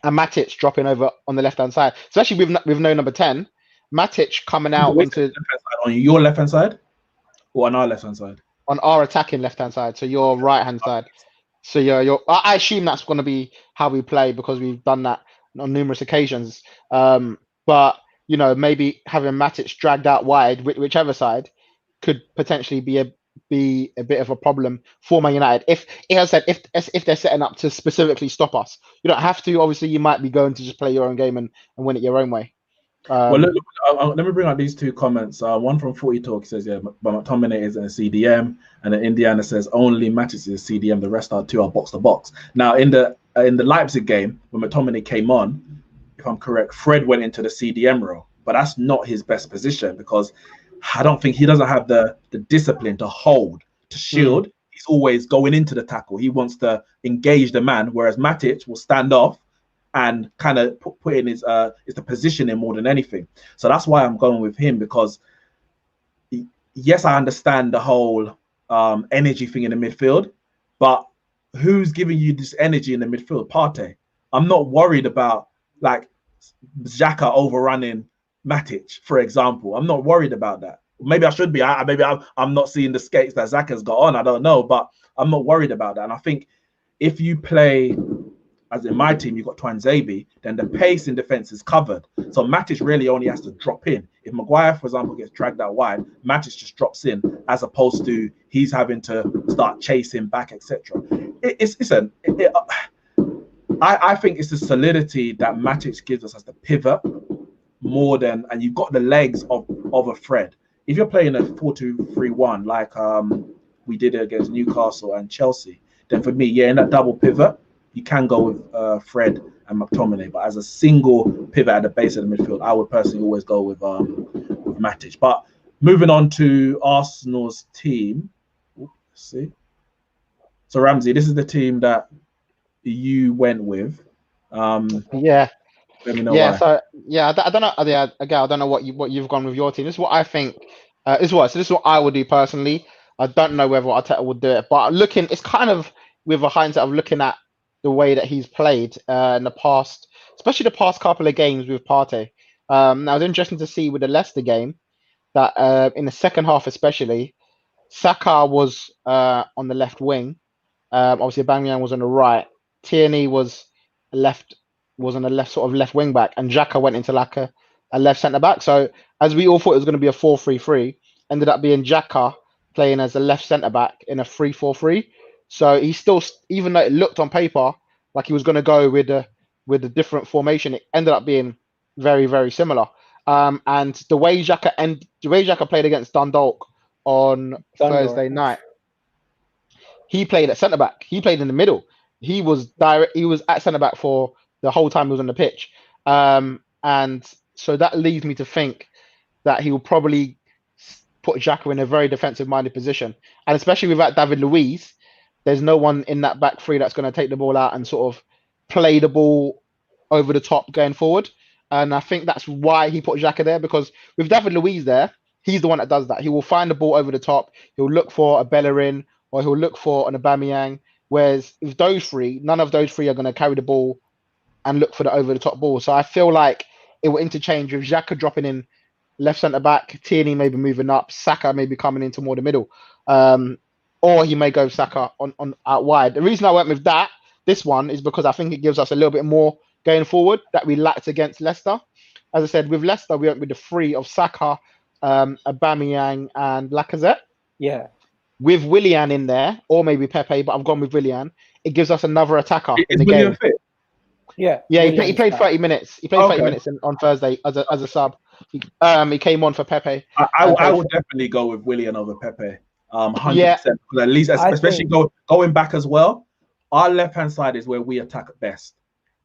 [SPEAKER 2] a Matic dropping over on the left hand side, especially with no number 10. Matic coming out
[SPEAKER 1] on your left hand side or on our left hand side?
[SPEAKER 2] On our attacking left hand side, so your right hand side. So I assume that's going to be how we play because we've done that on numerous occasions. But maybe having Matic dragged out wide, whichever side, could potentially be a bit of a problem for Man United. If they're setting up to specifically stop us, you don't have to. Obviously, you might be going to just play your own game and win it your own way.
[SPEAKER 1] Well, look, let me bring out these two comments. One from 40 Talk says, yeah, but McTominay isn't a CDM, and then Indiana says only Matic is a CDM. The rest are box to box. Now, in the Leipzig game, when McTominay came on, if I'm correct, Fred went into the CDM role, but that's not his best position because I don't think he doesn't have the discipline to hold, to shield. He's always going into the tackle. He wants to engage the man, whereas Matic will stand off and kind of put in his is the positioning more than anything. So that's why I'm going with him, because yes, I understand the whole energy thing in the midfield, but who's giving you this energy in the midfield? Partey. I'm not worried about like Xhaka overrunning Matic, for example. I'm not worried about that. Maybe I should be. Maybe I'm not seeing the skates that Xhaka's got on. I don't know, but I'm not worried about that. And I think if you play, as in my team, you've got Twanzebe, then the pace in defense is covered. So Matic really only has to drop in. If Maguire, for example, gets dragged out wide, Matic just drops in, as opposed to he's having to start chasing back, etc. I think it's the solidity that Matic gives us as the pivot more than, and you've got the legs of a Fred. If you're playing a 4-2-3-1 like we did it against Newcastle and Chelsea, then for me, yeah, in that double pivot, you can go with Fred and McTominay. But as a single pivot at the base of the midfield, I would personally always go with Matic. But moving on to Arsenal's team, let's see. So Ramsey, this is the team that you went with.
[SPEAKER 2] Yeah.
[SPEAKER 1] Let me know why.
[SPEAKER 2] So I don't know. Again, I don't know what you've gone with your team. This is what I think. So this is what I would do personally. I don't know whether Arteta would do it, but it's kind of with a hindsight of looking at the way that he's played in the past, especially the past couple of games with Partey. Now it's interesting to see with the Leicester game that in the second half, especially, Saka was on the left wing. Obviously, Aubameyang was on the right. Tierney was on the left, sort of left wing back, and Xhaka went into like a left centre back. So as we all thought it was going to be a 4-3-3, ended up being Xhaka playing as a left centre back in a 3-4-3. So he still, even though it looked on paper like he was going to go with a different formation, it ended up being very, very similar. And the way Xhaka played against Dundalk on Thursday night, he played at centre back. He played in the middle. He was at centre back for the whole time he was on the pitch. And so that leads me to think that he will probably put Xhaka in a very defensive-minded position. And especially without David Luiz, there's no one in that back three that's going to take the ball out and sort of play the ball over the top going forward. And I think that's why he put Xhaka there, because with David Luiz there, he's the one that does that. He will find the ball over the top. He'll look for a Bellerin or he'll look for an Aubameyang. Whereas with those three, none of those three are going to carry the ball and look for the over-the-top ball. So I feel like it will interchange with Xhaka dropping in left centre-back, Tierney maybe moving up, Saka maybe coming into more the middle. Or he may go Saka on out wide. The reason I went with this one, is because I think it gives us a little bit more going forward that we lacked against Leicester. As I said, with Leicester, we went with the three of Saka, Aubameyang and Lacazette.
[SPEAKER 3] Yeah.
[SPEAKER 2] With Willian in there, or maybe Pepe, but I've gone with Willian. It gives us another attacker in the game.
[SPEAKER 1] Fit?
[SPEAKER 3] Yeah.
[SPEAKER 2] He played 30 minutes. He played 30 minutes on Thursday as a sub. He came on for Pepe.
[SPEAKER 1] I would definitely go with Willian over Pepe. 100%. At least, especially going back as well, our left-hand side is where we attack at best.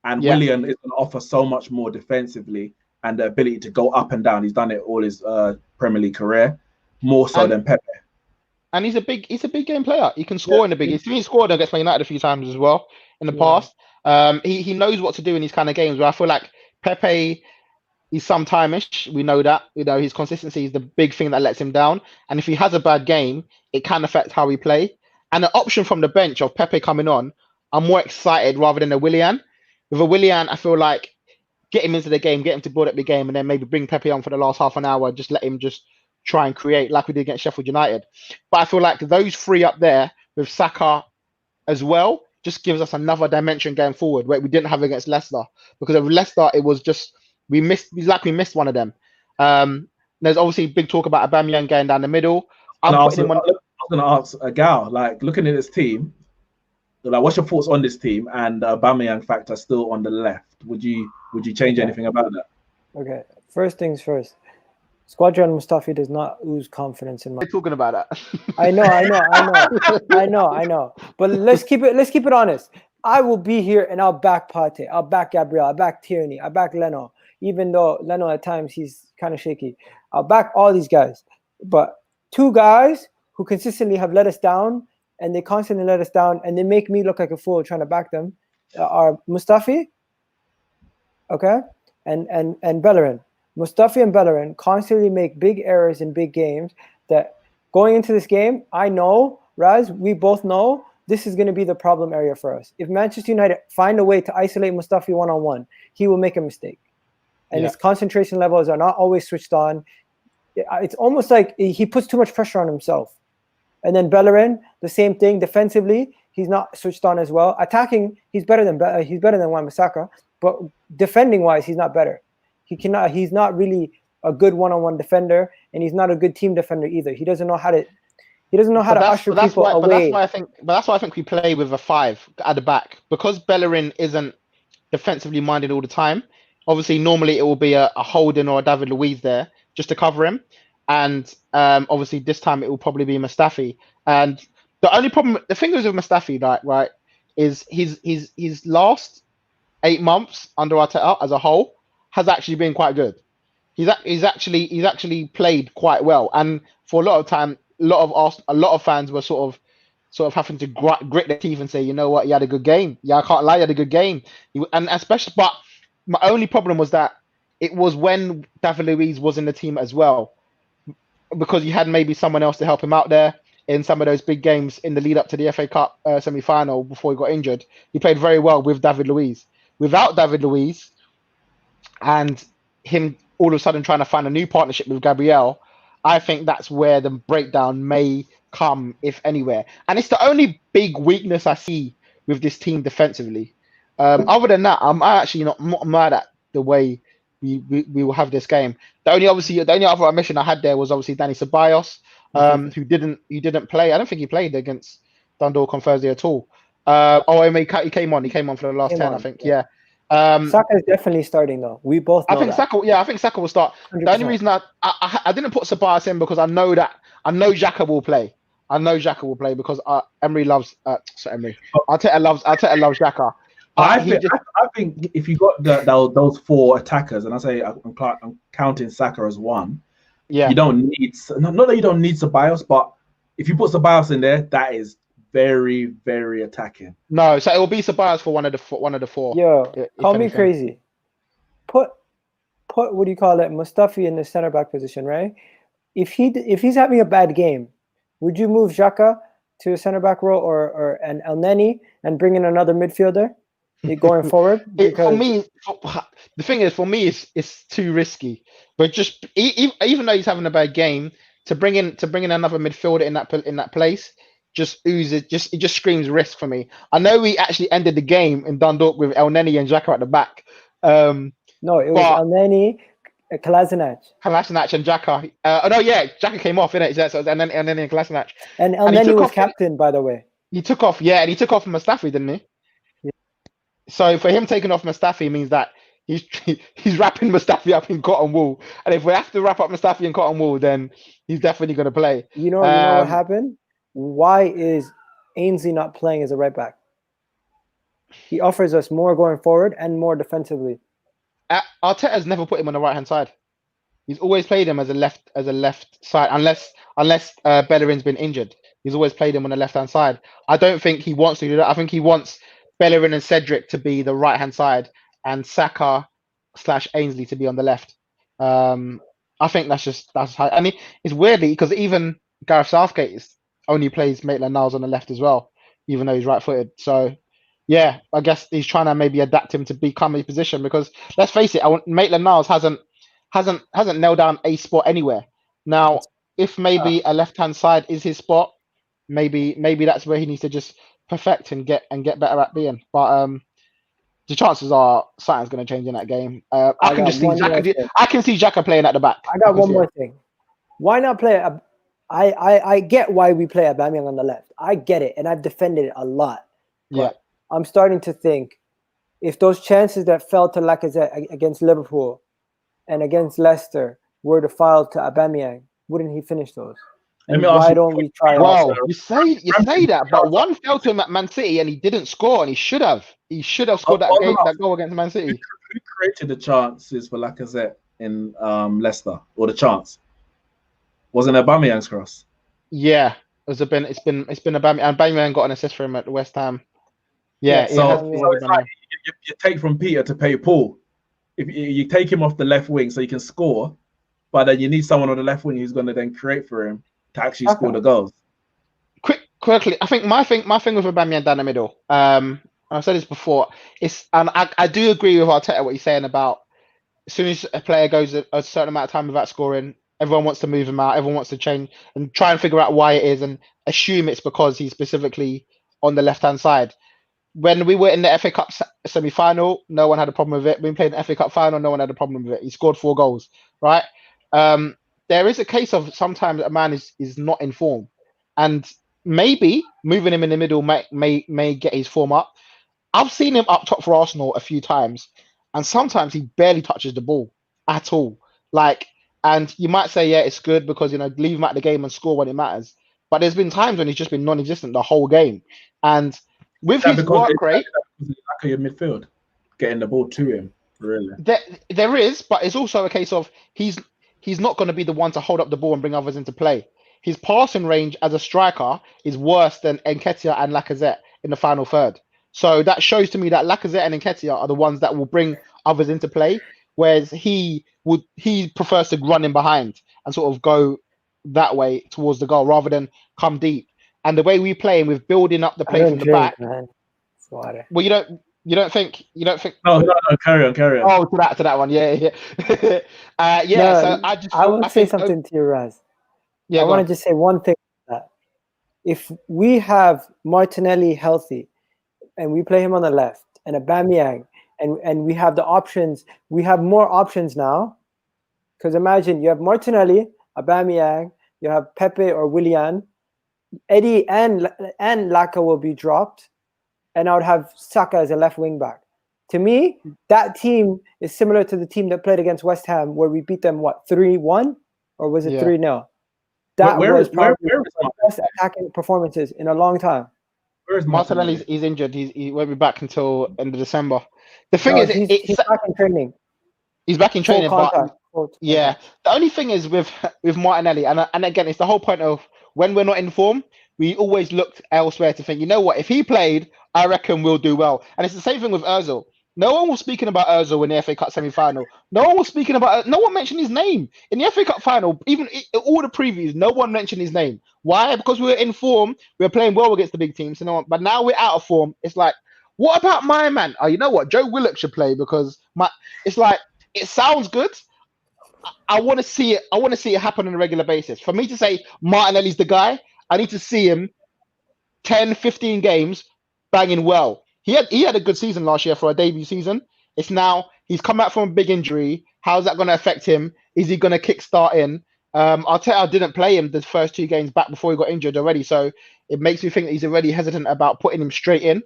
[SPEAKER 1] And Willian is going to offer so much more defensively and the ability to go up and down. He's done it all his Premier League career, more so than Pepe. And
[SPEAKER 2] he's a big game player. He can score in the big. He's scored against Man United a few times as well in the past. He knows what to do in these kind of games. Where I feel like Pepe He's sometime-ish. We know that. His consistency is the big thing that lets him down. And if he has a bad game, it can affect how we play. And the option from the bench of Pepe coming on, I'm more excited rather than a Willian. With a Willian, I feel like get him into the game, get him to build up the game, and then maybe bring Pepe on for the last half an hour. Just let him just try and create like we did against Sheffield United. But I feel like those three up there with Saka as well just gives us another dimension going forward where we didn't have against Leicester. Because of Leicester, it was just we missed one of them. There's obviously big talk about Aubameyang going down the middle.
[SPEAKER 1] I was going to ask Gal, like looking at this team, like what's your thoughts on this team and Aubameyang factor still on the left? Would you change anything about that?
[SPEAKER 3] Okay, first things first. Squadron Mustafi does not lose confidence in my.
[SPEAKER 2] We're talking about that.
[SPEAKER 3] I know. But let's keep it honest. I will be here and I'll back Partey, I'll back Gabriel, I'll back Tierney, I'll back Leno. Even though Leno at times he's kind of shaky, I'll back all these guys. But two guys who consistently have let us down, and they constantly let us down, and they make me look like a fool trying to back them, are Mustafi, okay, and Bellerin. Mustafi and Bellerin constantly make big errors in big games that going into this game, I know, Raz, we both know this is going to be the problem area for us. If Manchester United find a way to isolate Mustafi one-on-one, he will make a mistake. And his concentration levels are not always switched on. It's almost like he puts too much pressure on himself. And then Bellerin, the same thing. Defensively, he's not switched on as well. Attacking, he's better than Wan-Bissaka, but defending-wise, he's not better. He's not really a good one-on-one defender, and he's not a good team defender either. He doesn't know how to usher people away.
[SPEAKER 2] But that's why I think we play with a 5 at the back, because Bellerin isn't defensively minded all the time. Obviously, normally it will be a Holden or a David Luiz there just to cover him, and obviously this time it will probably be Mustafi. And the thing is with Mustafi, right, is his last 8 months under Arteta as a whole has actually been quite good. He's actually played quite well, and for a lot of time, a lot of fans were sort of having to grit their teeth and say, you know what, he had a good game. Yeah, I can't lie, he had a good game. And especially, but my only problem was that it was when David Luiz was in the team as well, because you had maybe someone else to help him out there in some of those big games in the lead up to the FA Cup semi-final before he got injured. He played very well with David Luiz. Without David Luiz and him all of a sudden trying to find a new partnership with Gabriel, I think that's where the breakdown may come, if anywhere. And it's the only big weakness I see with this team defensively. Other than that, I'm actually not mad at the way we will have this game. The only other omission I had there was obviously Danny Ceballos, who didn't play. I don't think he played against Dundalk on Thursday at all. He came on for the last 10, I think. Yeah.
[SPEAKER 3] Saka is definitely starting though. We both know
[SPEAKER 2] I think Saka will start. 100%. The only reason I didn't put Ceballos in because I know Xhaka will play. I know Xhaka will play because Emery loves Arteta loves Xhaka.
[SPEAKER 1] I think if you got those 4 attackers, and I'm counting Saka as one. Yeah. You don't need, not that you don't need Ceballos, but if you put Ceballos in there, that is very, very attacking.
[SPEAKER 2] No, so it will be Ceballos for one of the 4.
[SPEAKER 3] Yo, call me crazy. Put what do you call it, Mustafi in the center back position, right? If he's having a bad game, would you move Xhaka to a center back role or an El Neni and bring in another midfielder going forward?
[SPEAKER 2] For me, it's too risky. But just even though he's having a bad game, to bring in another midfielder in that place just screams risk for me. I know we actually ended the game in Dundalk with El Neni and Xhaka at the back.
[SPEAKER 3] No, it was El Neni, Kolasinac
[SPEAKER 2] and Xhaka. Xhaka came off, innit? So El Neni and Kolasinac.
[SPEAKER 3] And El Neni was captain, by the way.
[SPEAKER 2] He took off, and he took off Mustafi, didn't he? Yeah. So for him taking off Mustafi means that he's wrapping Mustafi up in cotton wool. And if we have to wrap up Mustafi in cotton wool, then he's definitely going to play.
[SPEAKER 3] You know what happened? Why is Ainsley not playing as a right back? He offers us more going forward and more defensively.
[SPEAKER 2] Arteta's never put him on the right hand side. He's always played him as a left side, unless Bellerin's been injured. He's always played him on the left hand side. I don't think he wants to do that. I think he wants Bellerin and Cedric to be the right hand side and Saka / Ainsley to be on the left. I think that's how. I mean, it's weirdly because even Gareth Southgate only plays Maitland-Niles on the left as well, even though he's right-footed. So yeah, I guess he's trying to maybe adapt him to become his position because let's face it, Maitland-Niles hasn't nailed down a spot anywhere. Now, if maybe a left-hand side is his spot, maybe that's where he needs to just perfect and get better at being. But the chances are something's going to change in that game. I can just see I can see Xhaka playing at the back.
[SPEAKER 3] I got one more thing. Why not play? I get why we play Aubameyang on the left. I get it, and I've defended it a lot.
[SPEAKER 2] Yeah,
[SPEAKER 3] I'm starting to think if those chances that fell to Lacazette against Liverpool and against Leicester were to fall to Aubameyang, wouldn't he finish those? And why don't we try?
[SPEAKER 2] Well, you say that, but one fell to him at Man City and he didn't score, and he should have. He should have scored that goal against Man City.
[SPEAKER 1] Who created the chances for Lacazette in Leicester, or the chance? Wasn't Aubameyang's cross?
[SPEAKER 2] Yeah, it's been Aubameyang, and Aubameyang got an assist for him at West Ham. Yeah,
[SPEAKER 1] so it's like you take from Peter to pay Paul. If you take him off the left wing so he can score, but then you need someone on the left wing who's going to then create for him to actually score the goals.
[SPEAKER 2] Quickly, I think my thing with Aubameyang down the middle. I've said this before. And I do agree with Arteta what he's saying about as soon as a player goes a certain amount of time without scoring, everyone wants to move him out. Everyone wants to change and try and figure out why it is and assume it's because he's specifically on the left-hand side. When we were in the FA Cup semi-final, no one had a problem with it. When we played in the FA Cup final, no one had a problem with it. He scored 4 goals, right? There is a case of sometimes a man is not in form, and maybe moving him in the middle may get his form up. I've seen him up top for Arsenal a few times, and sometimes he barely touches the ball at all. And you might say, yeah, it's good because leave him at the game and score when it matters. But there's been times when he's just been non-existent the whole game, and with his work rate,
[SPEAKER 1] like your midfield getting the ball to him. Really,
[SPEAKER 2] there is, but it's also a case of he's not going to be the one to hold up the ball and bring others into play. His passing range as a striker is worse than Nketiah and Lacazette in the final third. So that shows to me that Lacazette and Nketiah are the ones that will bring others into play, whereas he prefers to run in behind and sort of go that way towards the goal rather than come deep. And the way we play and with building up the play from the back.
[SPEAKER 3] Man.
[SPEAKER 2] Well, you don't think.
[SPEAKER 1] No, carry on.
[SPEAKER 2] Oh, to that one, yeah. So
[SPEAKER 3] I want to say something to you, Raz.
[SPEAKER 2] Yeah,
[SPEAKER 3] I want to just say one thing. That if we have Martinelli healthy, and we play him on the left, and Aubameyang, and we have the options, we have more options now. Because imagine you have Martinelli, Aubameyang, you have Pepe or Willian, Eddie and Laka will be dropped, and I would have Saka as a left wing back. To me, that team is similar to the team that played against West Ham, where we beat them 3-1, or was it 3-0? That was probably the best attacking performances in a long time.
[SPEAKER 2] Where is Martinelli? He's injured. He won't be back until end of December. The thing is,
[SPEAKER 3] he's back in training.
[SPEAKER 2] He's back in training, but the only thing is with Martinelli, and again, it's the whole point of when we're not in form, we always looked elsewhere to think, you know what, if he played, I reckon we'll do well. And it's the same thing with Ozil. No one was speaking about Ozil in the FA Cup semi-final. No one mentioned his name. In the FA Cup final, even all the previews, no one mentioned his name. Why? Because we were in form, we were playing well against the big teams, but now we're out of form. It's like, what about my man? Oh, you know what? Joe Willock should play because it's like, it sounds good. I want to see it. I want to see it happen on a regular basis. For me to say Martinelli's the guy, I need to see him 10, 15 games banging well. He had a good season last year for a debut season. It's now he's come back from a big injury. How's that going to affect him? Is he going to kickstart in? Arteta didn't play him the first 2 games back before he got injured already, so it makes me think that he's already hesitant about putting him straight in.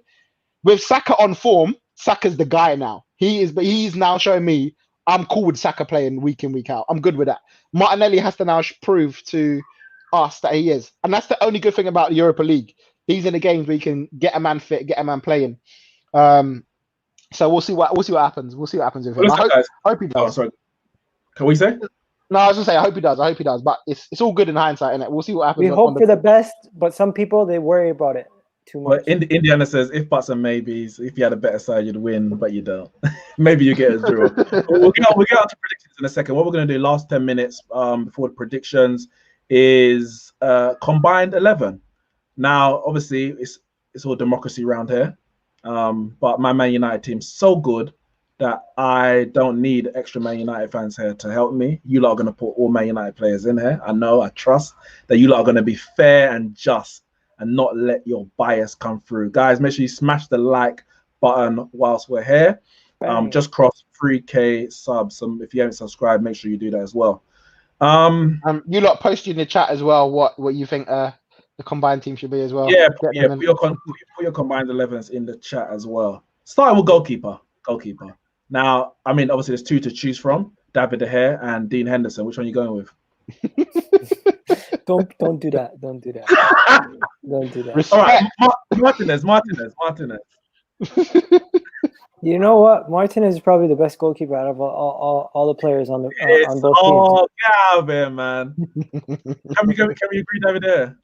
[SPEAKER 2] With Saka on form, Saka's the guy now. He's now showing me I'm cool with Saka playing week in, week out. I'm good with that. Martinelli has to now prove to us that he is. And that's the only good thing about the Europa League. These are the games where you can get a man fit, get a man playing. So we'll see what happens. We'll see what happens with him. I hope he does.
[SPEAKER 1] Oh, sorry. Can we say?
[SPEAKER 2] No, I was gonna say I hope he does. But it's all good in hindsight, innit? We'll see what happens.
[SPEAKER 3] We hope for the best, but some people they worry about it too
[SPEAKER 1] But
[SPEAKER 3] much.
[SPEAKER 1] Indiana says, if buts and maybes, if you had a better side, you'd win, but you don't. Maybe you get a draw. we'll get on to predictions in a second. What we're going to do last 10 minutes before the predictions is combined 11. Now, obviously, it's all democracy around here. But my Man United team's so good that I don't need extra Man United fans here to help me. You lot are going to put all Man United players in here. I trust that you lot are going to be fair and just and not let your bias come through. Guys, make sure you smash the like button whilst we're here. Just cross 3K subs. If you haven't subscribed, make sure you do that as well.
[SPEAKER 2] You lot post in the chat as well what you think the combined team should be as well.
[SPEAKER 1] Yeah, put your combined 11s in the chat as well. Starting with goalkeeper. Now, I mean, obviously there's two to choose from: David De Gea and Dean Henderson. Which one are you going with?
[SPEAKER 3] Don't do that. Don't do that. Don't do that.
[SPEAKER 2] Respect.
[SPEAKER 1] All right, Martinez.
[SPEAKER 3] You know what? Martinez is probably the best goalkeeper out of all the players on both teams.
[SPEAKER 1] Oh, get out of here, man. Can we agree, David De Gea?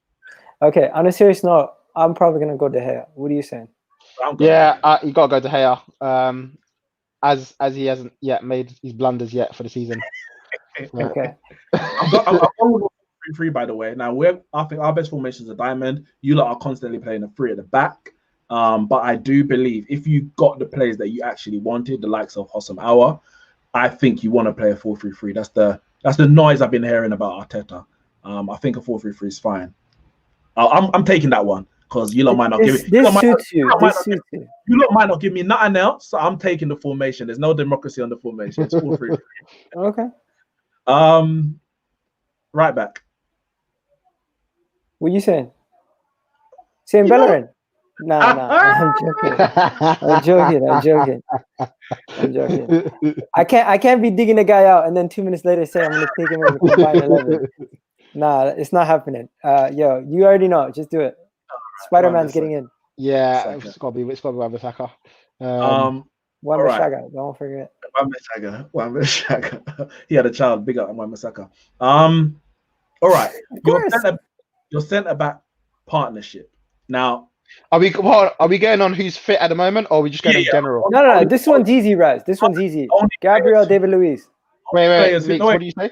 [SPEAKER 3] Okay, on a serious note, I'm probably gonna go De Gea. What are you saying?
[SPEAKER 2] Yeah, you gotta go De Gea. As he hasn't yet made his blunders yet for the season.
[SPEAKER 3] Okay.
[SPEAKER 1] I'm going with 3-3, by the way. Now I think our best formation is a diamond. You lot are constantly playing a 3 at the back. But I do believe if you got the players that you actually wanted, the likes of Hossam Aouar, I think you want to play a 4-3-3. That's the noise I've been hearing about Arteta. I think a 4-3-3 is fine. I'm taking that one because you lot might not give it.
[SPEAKER 3] This suits you.
[SPEAKER 1] You lot might not give me nothing else, so I'm taking the formation. There's no democracy on the formation. It's 4-3-3.
[SPEAKER 3] Okay.
[SPEAKER 1] Right back.
[SPEAKER 3] What are you saying? Saying Bellerin? Nah. I'm joking. I can't be digging a guy out and then 2 minutes later say I'm gonna take him in the combined 11. Nah, it's not happening. Yo, you already know. Just do it. Spider-Man's getting in.
[SPEAKER 2] Yeah, it's gotta be Wan-Bissaka.
[SPEAKER 3] Wan-Bissaka, don't forget.
[SPEAKER 1] Wan-Bissaka. He had a child. Big up Wan-Bissaka. All right. Your centre back partnership. Now,
[SPEAKER 2] are we going on who's fit at the moment, or are we just going in general?
[SPEAKER 3] No. This one's easy, Raz. This one's easy. Gabriel, David Luiz.
[SPEAKER 2] Wait. Neeks, what do you say?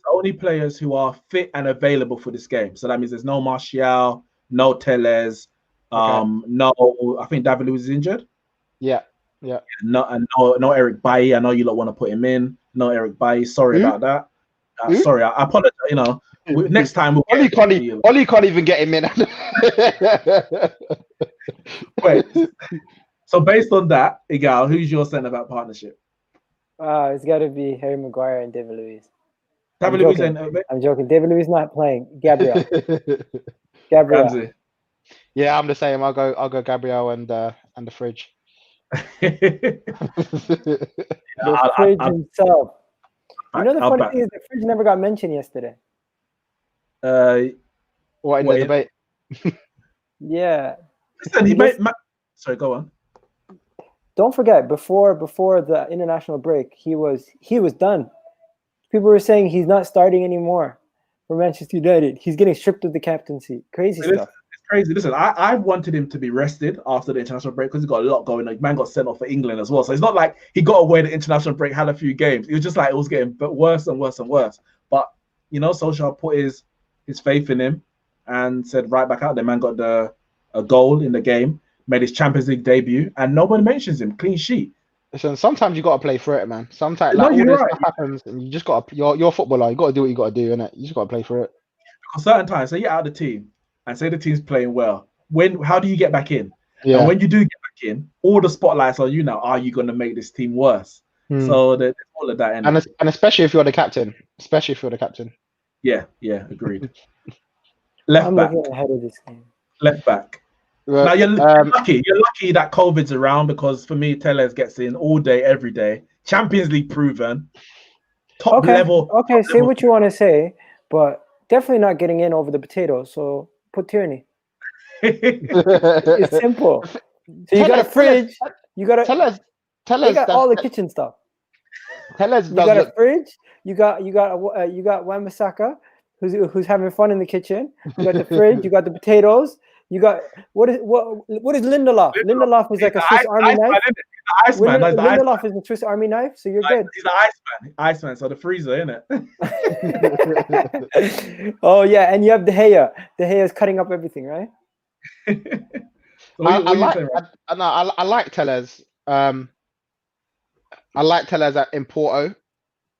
[SPEAKER 1] Only players who are fit and available for this game. So that means there's no Martial, no Telles, no. I think David Luiz is injured.
[SPEAKER 2] Yeah.
[SPEAKER 1] No Eric Bailly. I know you lot want to put him in. No Eric Bailly. Sorry about that. Sorry, I apologize. Next time we'll
[SPEAKER 2] Ollie can't even get him in.
[SPEAKER 1] Wait. So based on that, Igal, who's your centre back partnership?
[SPEAKER 3] It's got to be Harry Maguire and David Luiz.
[SPEAKER 1] David Luiz.
[SPEAKER 3] I'm joking. David Luiz not playing. Gabriel.
[SPEAKER 1] Ramsey.
[SPEAKER 2] Yeah, I'm the same. I'll go Gabriel and the fridge.
[SPEAKER 3] The fridge himself. You know the funny thing is the fridge never got mentioned yesterday.
[SPEAKER 2] What in the debate?
[SPEAKER 3] Yeah.
[SPEAKER 1] Listen, sorry, go on.
[SPEAKER 3] Don't forget, before the international break, he was done. People were saying he's not starting anymore for Manchester United. He's getting stripped of the captaincy. Crazy stuff.
[SPEAKER 1] It's crazy. Listen, I wanted him to be rested after the international break because he's got a lot going on. Man got sent off for England as well. So it's not like he got away the international break, had a few games. It was just like it was getting worse and worse and worse. But, Solskjaer put his faith in him and said right back out there. Man got a goal in the game, made his Champions League debut, and nobody mentions him. Clean sheet.
[SPEAKER 2] Listen, sometimes you got to play for it, man. Sometimes
[SPEAKER 1] all this
[SPEAKER 2] stuff happens, and you just got to. You're a footballer. You got to do what you got to do, innit? You just got to play for it.
[SPEAKER 1] Because certain times, say you're out of the team, and say the team's playing well. How do you get back in?
[SPEAKER 2] Yeah.
[SPEAKER 1] And when you do get back in, all the spotlights on you now. Are you going to make this team worse? So there's all of that.
[SPEAKER 2] And especially if you're the captain.
[SPEAKER 1] Yeah, agreed. Left back.
[SPEAKER 3] I'm looking ahead of this game.
[SPEAKER 1] Left back. Now you're lucky. You're lucky that COVID's around because for me, Telles gets in all day, every day. Champions League proven. Top level.
[SPEAKER 3] Okay, say what you want to say, but definitely not getting in over the potatoes. So put Tierney. It's simple. So you got a fridge. You got Telles. You got all the kitchen stuff.
[SPEAKER 2] Telles.
[SPEAKER 3] You got a fridge. You got Wan-Bissaka, who's having fun in the kitchen. You got the fridge. You got the potatoes. You got what is Lindelof? Lindelof is like a Swiss Army knife.
[SPEAKER 1] He's the Iceman. No,
[SPEAKER 3] Lindelof is a Swiss Army knife, so you're good.
[SPEAKER 1] He's the Iceman. So the freezer, isn't
[SPEAKER 3] it? Oh yeah, and you have De Gea. De Gea is cutting up everything, right?
[SPEAKER 1] So
[SPEAKER 2] I like Tellez. I like Tellez in Porto,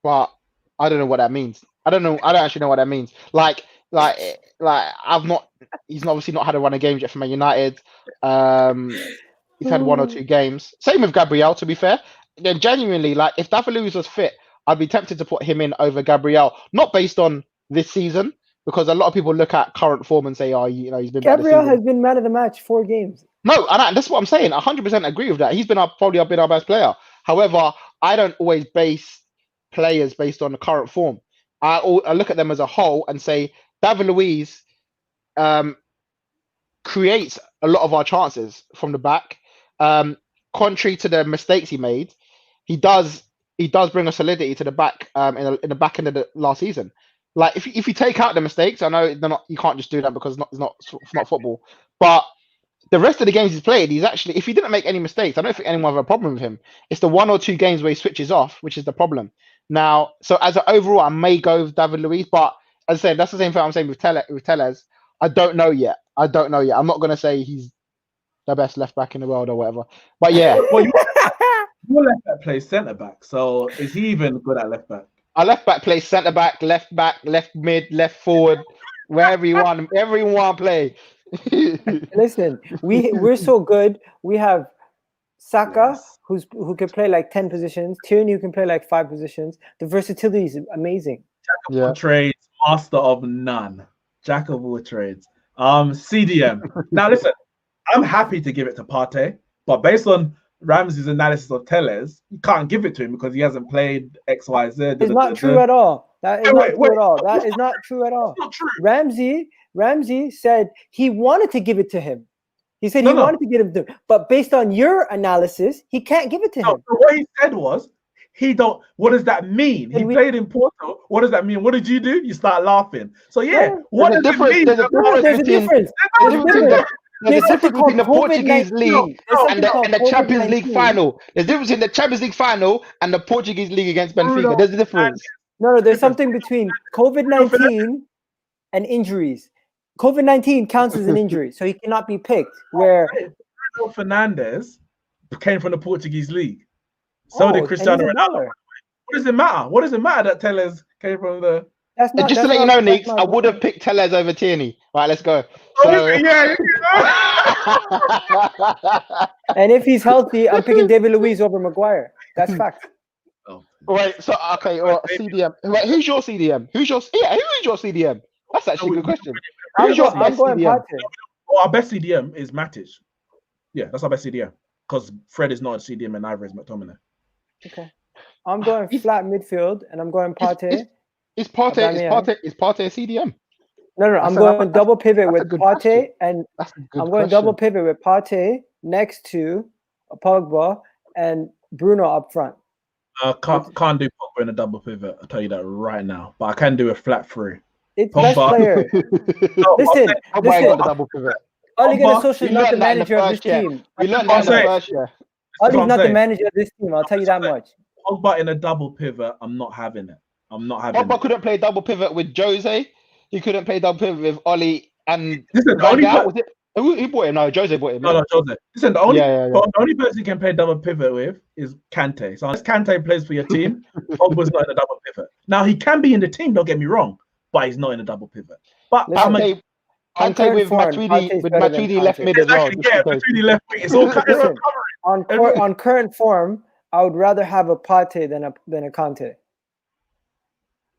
[SPEAKER 2] but I don't know what that means. I don't actually know what that means. Like I've not. He's obviously not had a run of games yet for Man United. He's had 1 or 2 games. Same with Gabriel, to be fair. Then genuinely, like if David Luiz was fit, I'd be tempted to put him in over Gabriel. Not based on this season, because a lot of people look at current form and say, "Oh, you know, he's been."
[SPEAKER 3] Gabriel has been man of the match 4 games.
[SPEAKER 2] No, and that's what I'm saying. 100% agree with that. He's been probably been our best player. However, I don't always base players based on the current form. I look at them as a whole and say David Luiz creates a lot of our chances from the back. Contrary to the mistakes he made, he does bring a solidity to the back in the back end of the last season. Like if you take out the mistakes, I know they're not, you can't just do that because it's not football. But the rest of the games he's played, he's actually, if he didn't make any mistakes, I don't think anyone have a problem with him. It's the 1 or 2 games where he switches off, which is the problem. Now, so as an overall, I may go with David Luiz, but as I said, that's the same thing I'm saying with Tellez. I don't know yet. I'm not going to say he's the best left back in the world or whatever. But yeah.
[SPEAKER 1] Well, your left back plays centre back. So is he even good at left back?
[SPEAKER 2] Our left back plays centre back, left mid, left forward, wherever you want. Everyone play.
[SPEAKER 3] Listen, we're so good. We have Saka, who can play like 10 positions. Tierney, who can play like 5 positions. The versatility is amazing.
[SPEAKER 1] Jack of all trades, master of none. Jack of all trades. CDM. Now listen, I'm happy to give it to Partey, but based on Ramsey's analysis of Tellez, you can't give it to him because he hasn't played X, Y, Z.
[SPEAKER 3] It's not true at all. That is not true at all. That is not true at all.
[SPEAKER 1] Not true.
[SPEAKER 3] Ramsey said he wanted to give it to him. He said he wanted to give it to him, but based on your analysis, he can't give it to him.
[SPEAKER 1] So what he said was, he don't. What does that mean? He played in Porto. What does that mean? What did you do? You start laughing. So what does it mean?
[SPEAKER 3] There's a difference.
[SPEAKER 2] There's a difference between the Portuguese league and the Champions League final. There's a difference in the Champions League final and the Portuguese league against Benfica. There's a difference.
[SPEAKER 3] No, there's something between COVID-19 and injuries. COVID-19 counts as an injury, so he cannot be picked. Where
[SPEAKER 1] Bruno Fernandes came from the Portuguese league. So did Cristiano Ronaldo. What does it matter? What does it matter that Tellez came from the...
[SPEAKER 2] Just to let you know, Neeks, I would have picked Tellez over Tierney. Right, let's go. So...
[SPEAKER 3] And if he's healthy, I'm picking David Luiz over Maguire. That's fact.
[SPEAKER 2] Wait, so okay, or CDM. Wait, who's your CDM? Who is your CDM? That's actually a good question.
[SPEAKER 3] I'm going Partey.
[SPEAKER 1] Well, our best CDM is Matic. Yeah, that's our best CDM. Because Fred is not a CDM and neither is McTominay.
[SPEAKER 3] Okay. I'm going flat midfield and I'm going Partey.
[SPEAKER 2] Is Partey a CDM?
[SPEAKER 3] No, I'm going double pivot with Partey and I'm going double pivot with Partey next to Pogba and Bruno up front.
[SPEAKER 1] Can't do Pogba in a double pivot. I'll tell you that right now. But I can do a flat 3.
[SPEAKER 3] It's best player. Listen.
[SPEAKER 2] Double pivot.
[SPEAKER 3] Ole Gunnar Solskjaer is not the manager of this team.
[SPEAKER 2] We learned that in the first year.
[SPEAKER 3] Ole's not the manager of this team. I'll tell you that much.
[SPEAKER 1] Pogba in a double pivot, I'm not having it.
[SPEAKER 2] Pogba couldn't play double pivot with Jose. He couldn't play double pivot with Oli and.
[SPEAKER 1] Listen,
[SPEAKER 2] who bought him? No, Jose bought him.
[SPEAKER 1] No, Jose. Listen, the only person you can play double pivot with is Kante. So unless Kante plays for your team, Pogba's not in a double pivot. Now he can be in the team. Don't get me wrong, but he's not in a double pivot. But
[SPEAKER 2] Kante with Matuidi left mid as well.
[SPEAKER 1] Yeah, Matuidi left mid. It's all covering.
[SPEAKER 3] On current form, I would rather have a Partey than a Kante.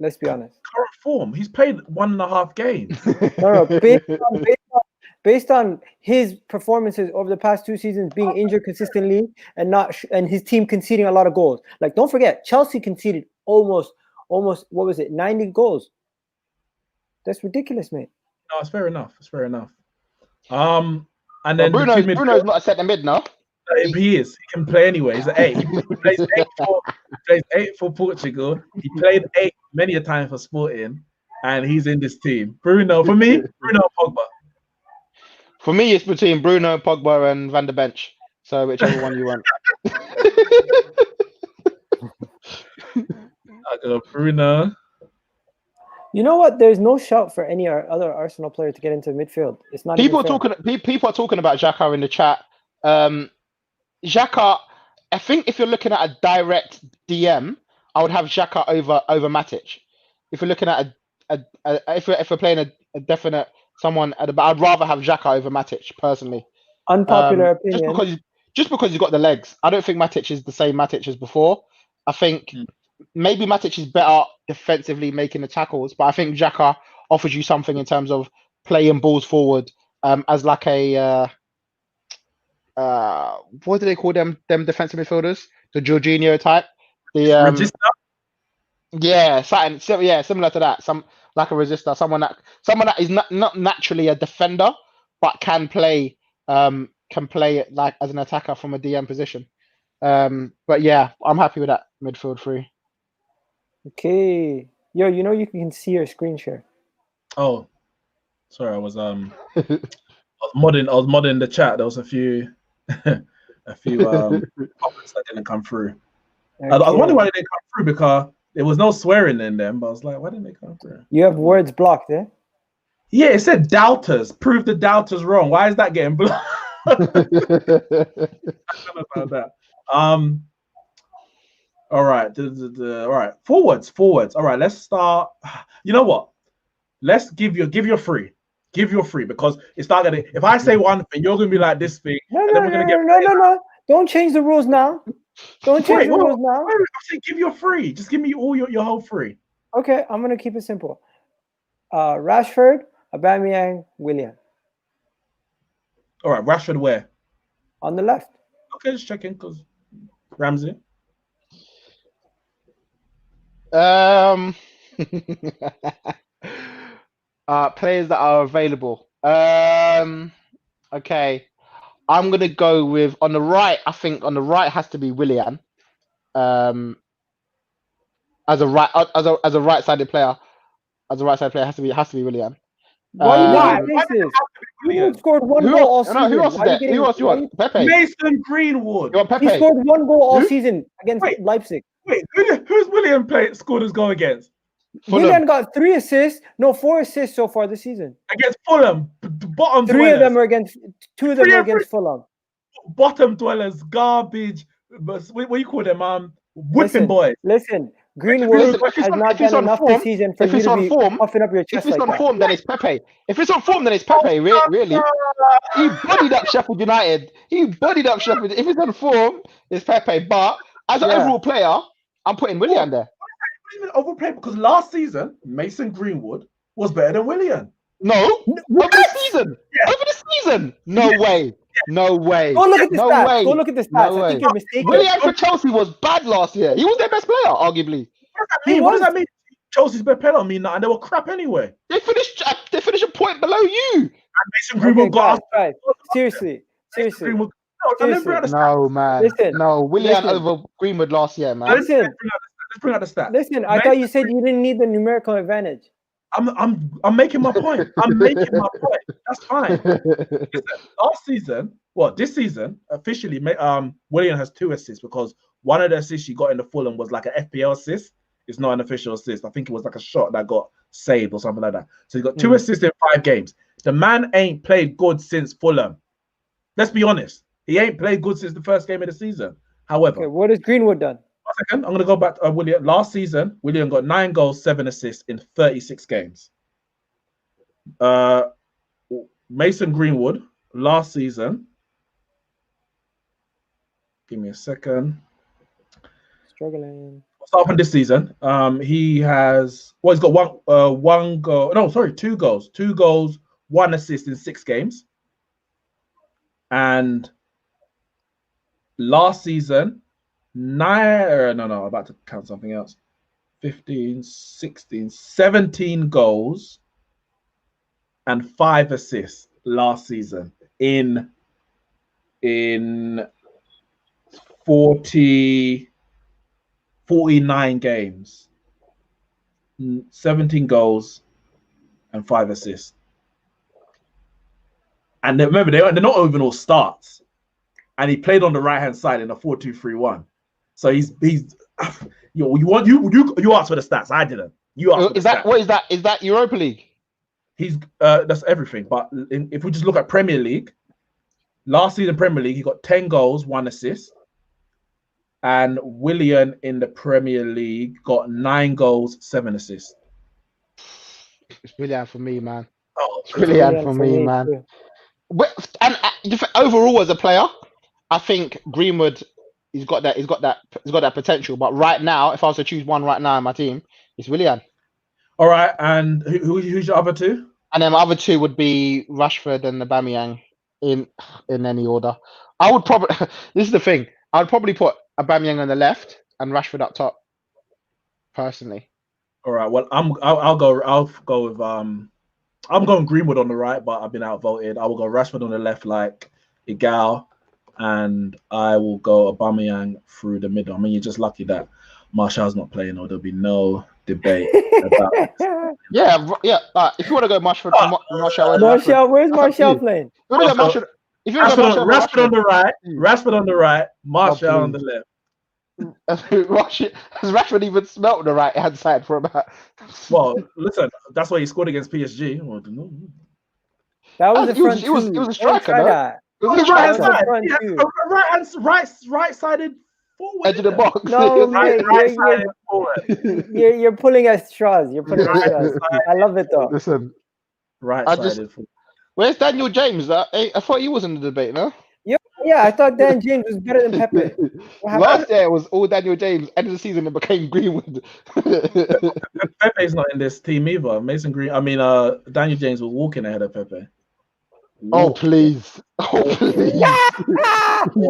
[SPEAKER 3] Let's be honest.
[SPEAKER 1] Current form, he's played 1.5 games.
[SPEAKER 3] No, based on his performances over the past 2 seasons, being injured consistently and his team conceding a lot of goals. Like, don't forget, Chelsea conceded almost what was it, 90 goals? That's ridiculous, mate.
[SPEAKER 1] No, it's fair enough. And then
[SPEAKER 2] Bruno's not a centre mid now.
[SPEAKER 1] He is. He can play anyway. He's an 8. He plays 8 for Portugal. He played 8 many a time for Sporting, and he's in this team. For me, Bruno Pogba.
[SPEAKER 2] For me, it's between Bruno, Pogba, and Van der Bench. So whichever one you want.
[SPEAKER 1] I go Bruno.
[SPEAKER 3] You know what? There's no shout for any other Arsenal player to get into midfield. It's not
[SPEAKER 2] People
[SPEAKER 3] even fair.
[SPEAKER 2] People are talking about Xhaka in the chat. Xhaka, I think if you're looking at a direct DM, I would have Xhaka over Matic. If you're looking at if we're playing a definite someone I'd rather have Xhaka over Matic personally.
[SPEAKER 3] Unpopular opinion.
[SPEAKER 2] Just because he's got the legs. I don't think Matic is the same Matic as before. I think maybe Matic is better defensively making the tackles, but I think Xhaka offers you something in terms of playing balls forward as like a what do they call them defensive midfielders? The Jorginho type. The yeah, similar to that. Some like a resistor, someone that is not naturally a defender, but can play it like as an attacker from a DM position. But yeah, I'm happy with that midfield three.
[SPEAKER 3] Okay. Yo, you know you can see your screen share.
[SPEAKER 1] Oh, sorry, I was modding the chat. There was a few comments that didn't come through. Okay. I was wondering why they didn't come through because there was no swearing in them. But I was like, why didn't they come through?
[SPEAKER 3] You have words blocked, eh?
[SPEAKER 1] Yeah, it said doubters. Prove the doubters wrong. Why is that getting blocked? I don't know about that. All right. All right. Forwards. All right. Let's start. You know what? Let's give you free. Give your free because it's not gonna. If I say one thing, you're gonna be like this thing.
[SPEAKER 3] No. Don't change the rules now. Don't change the rules now.
[SPEAKER 1] I say give your free. Just give me all your whole free.
[SPEAKER 3] Okay, I'm gonna keep it simple. Rashford, Aubameyang, Willian.
[SPEAKER 1] All right, Rashford where?
[SPEAKER 3] On the left.
[SPEAKER 1] Okay, just checking because Ramsey.
[SPEAKER 2] Players that are available. Okay. I'm gonna go with on the right. I think on the right has to be Willian. As a right-sided player. As a right-sided player has to be Willian.
[SPEAKER 3] Why? He scored one goal all season.
[SPEAKER 2] Who else is there? Who else you want? Pepe.
[SPEAKER 1] Mason Greenwood.
[SPEAKER 2] You want Pepe?
[SPEAKER 3] He scored one goal all season against Leipzig.
[SPEAKER 1] Wait, who's Willian scored his goal against?
[SPEAKER 3] Willian got 4 assists so far this season.
[SPEAKER 1] Against Fulham, bottom
[SPEAKER 3] 2
[SPEAKER 1] dwellers.
[SPEAKER 3] of them are against Fulham.
[SPEAKER 1] Bottom dwellers, garbage. What do you call them? Whipping boys.
[SPEAKER 3] Listen, Greenwood has not done enough this season for you to be puffing up your chest like that.
[SPEAKER 2] If it's on form, then it's Pepe. If it's on form, then it's Pepe. Really, he bodied up Sheffield United. If it's on form, it's Pepe. But as an overall player, I'm putting Willian there.
[SPEAKER 1] Even overplayed because last season Mason Greenwood was better than Willian.
[SPEAKER 2] No, over the season. Yeah. Over the season. No way. No way.
[SPEAKER 3] Go look at the stats. Go look at the stats.
[SPEAKER 2] No
[SPEAKER 3] I think you're mistaken.
[SPEAKER 2] Willian for Chelsea was bad last year. He was their best player, arguably.
[SPEAKER 1] What does that mean? Chelsea's best player don't mean nothing. They were crap anyway.
[SPEAKER 2] They finished a point below you.
[SPEAKER 1] And Mason Greenwood got
[SPEAKER 3] right. Seriously.
[SPEAKER 2] No, man.
[SPEAKER 3] Listen,
[SPEAKER 2] no, Willian over Greenwood last year, man.
[SPEAKER 3] Listen.
[SPEAKER 1] Let's bring out the stats.
[SPEAKER 3] Listen, I thought you said you didn't need the numerical advantage.
[SPEAKER 1] I'm making my point. That's fine. Last season, this season, officially, Willian has 2 assists because one of the assists he got in the Fulham was like an FPL assist. It's not an official assist. I think it was like a shot that got saved or something like that. So he got 2 assists in 5 games. The man ain't played good since Fulham. Let's be honest. He ain't played good since the first game of the season. However,
[SPEAKER 3] what has Greenwood done?
[SPEAKER 1] 1 second. I'm going to go back to Willian. Last season, Willian got 9 goals, 7 assists in 36 games. Mason Greenwood, last season. Give me a second.
[SPEAKER 3] Struggling.
[SPEAKER 1] Start from this season. He has he's got 1 goal. No, sorry, 2 goals. 2 goals, 1 assist in 6 games. And last season, I'm about to count something else. 15, 16, 17 goals and 5 assists last season in 49 games. 17 goals and 5 assists. And remember, they're not even all starts. And he played on the right-hand side in a 4-2-3-1. So he's you asked for the stats. I didn't. You asked for the stats.
[SPEAKER 2] What is that? Is that Europa League?
[SPEAKER 1] He's that's everything. But if we just look at Premier League, last season Premier League, he got 10 goals, 1 assist. And Willian in the Premier League got 9 goals, 7 assists.
[SPEAKER 2] It's Willian for me, man.
[SPEAKER 1] Oh,
[SPEAKER 2] it's Willian for me, man.
[SPEAKER 3] Too.
[SPEAKER 2] And overall, as a player, I think Greenwood, he's got that potential. But right now, if I was to choose one right now in my team, it's Willian.
[SPEAKER 1] All right, and who's your other two?
[SPEAKER 2] And then my other two would be Rashford and Aubameyang in any order. I would probably. This is the thing. I would probably put Aubameyang on the left and Rashford up top. Personally.
[SPEAKER 1] All right. Well, I'll go with I'm going Greenwood on the right, but I've been outvoted. I will go Rashford on the left, like Igal, and I will go Aubameyang through the middle. I mean, you're just lucky that Martial's not playing, or there'll be no debate about it.
[SPEAKER 2] Yeah. If you want to go Martial,
[SPEAKER 3] where's Martial playing?
[SPEAKER 2] If you want to go
[SPEAKER 1] Rashford on the right, Rashford on the right, Martial on the left.
[SPEAKER 2] Has Rashford even smelt the right hand side for about?
[SPEAKER 1] Well, listen, that's why he scored against PSG.
[SPEAKER 3] That was the front.
[SPEAKER 2] It was a striker, no?
[SPEAKER 1] It was right-sided forward.
[SPEAKER 2] Edge of the box.
[SPEAKER 3] No,
[SPEAKER 1] right-sided forward.
[SPEAKER 3] You're pulling at straws. I love it though.
[SPEAKER 2] Listen,
[SPEAKER 1] right-sided forward.
[SPEAKER 2] Where's Daniel James? I thought he was in the debate, no?
[SPEAKER 3] Yeah, I thought Dan James was better than Pepe.
[SPEAKER 2] Last year it was all Daniel James. End of the season, it became Greenwood.
[SPEAKER 1] Pepe's not in this team either. Daniel James was walking ahead of Pepe.
[SPEAKER 2] Oh please!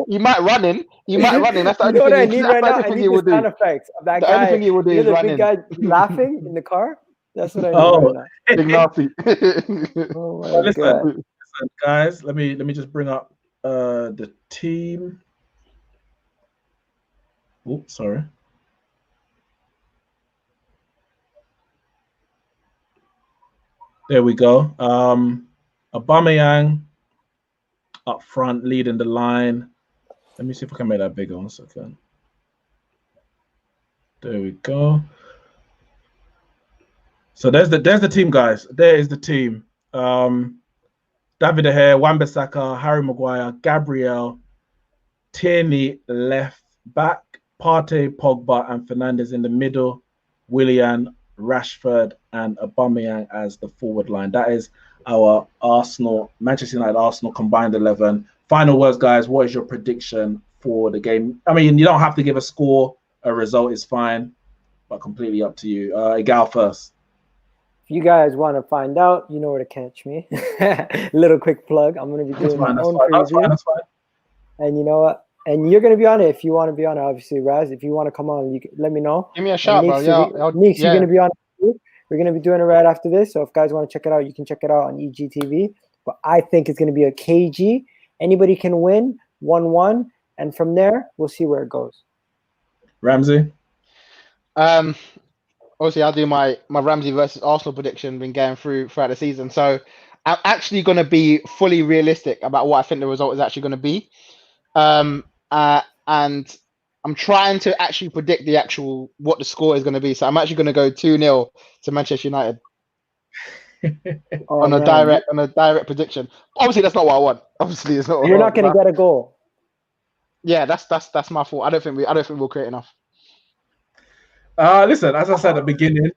[SPEAKER 2] You might run in. That's the only thing.
[SPEAKER 3] I need right now. I need the sound effects of that guy.
[SPEAKER 2] The only thing he would do is run in.
[SPEAKER 3] The big guy laughing in the car. That's what I need right now.
[SPEAKER 2] Big nasty.
[SPEAKER 3] Oh my
[SPEAKER 1] listen, guys. Let me just bring up the team. Oh, sorry. There we go. Aubameyang up front, leading the line. Let me see if I can make that bigger. 1 second. There we go. So there's the team, guys. There is the team. David De Gea, Wan-Bissaka, Harry Maguire, Gabriel, Tierney left back, Partey, Pogba, and Fernandes in the middle, Willian, Rashford, and Aubameyang as the forward line. That is our Manchester United Arsenal combined 11. Final words, guys. What is your prediction for the game? I mean, you don't have to give a score. A result is fine, but completely up to you. Igal first.
[SPEAKER 3] If you guys want to find out, you know where to catch me. Little quick plug. I'm going to be doing my own preview. That's fine. And you know what? And you're going to be on it if you want to be on it, obviously, Raz. If you want to come on, let me know.
[SPEAKER 2] Give me a shout, bro.
[SPEAKER 3] Neeks, you're going to be on it too. We're going to be doing it right after this. So if guys want to check it out, you can check it out on EGTV. But I think it's going to be a KG. Anybody can win 1-1. And from there, we'll see where it goes.
[SPEAKER 1] Ramsey?
[SPEAKER 2] Obviously, I'll do my Ramsey versus Arsenal prediction been going throughout the season. So I'm actually going to be fully realistic about what I think the result is actually going to be. And I'm trying to actually predict what the score is going to be. So I'm actually going to go 2-0 to Manchester United on a direct prediction. Obviously, that's not what I want. Obviously, it's not.
[SPEAKER 3] You're not going to get a goal.
[SPEAKER 2] Yeah, that's my fault. I don't think we'll create enough.
[SPEAKER 1] Listen, as I said at the beginning,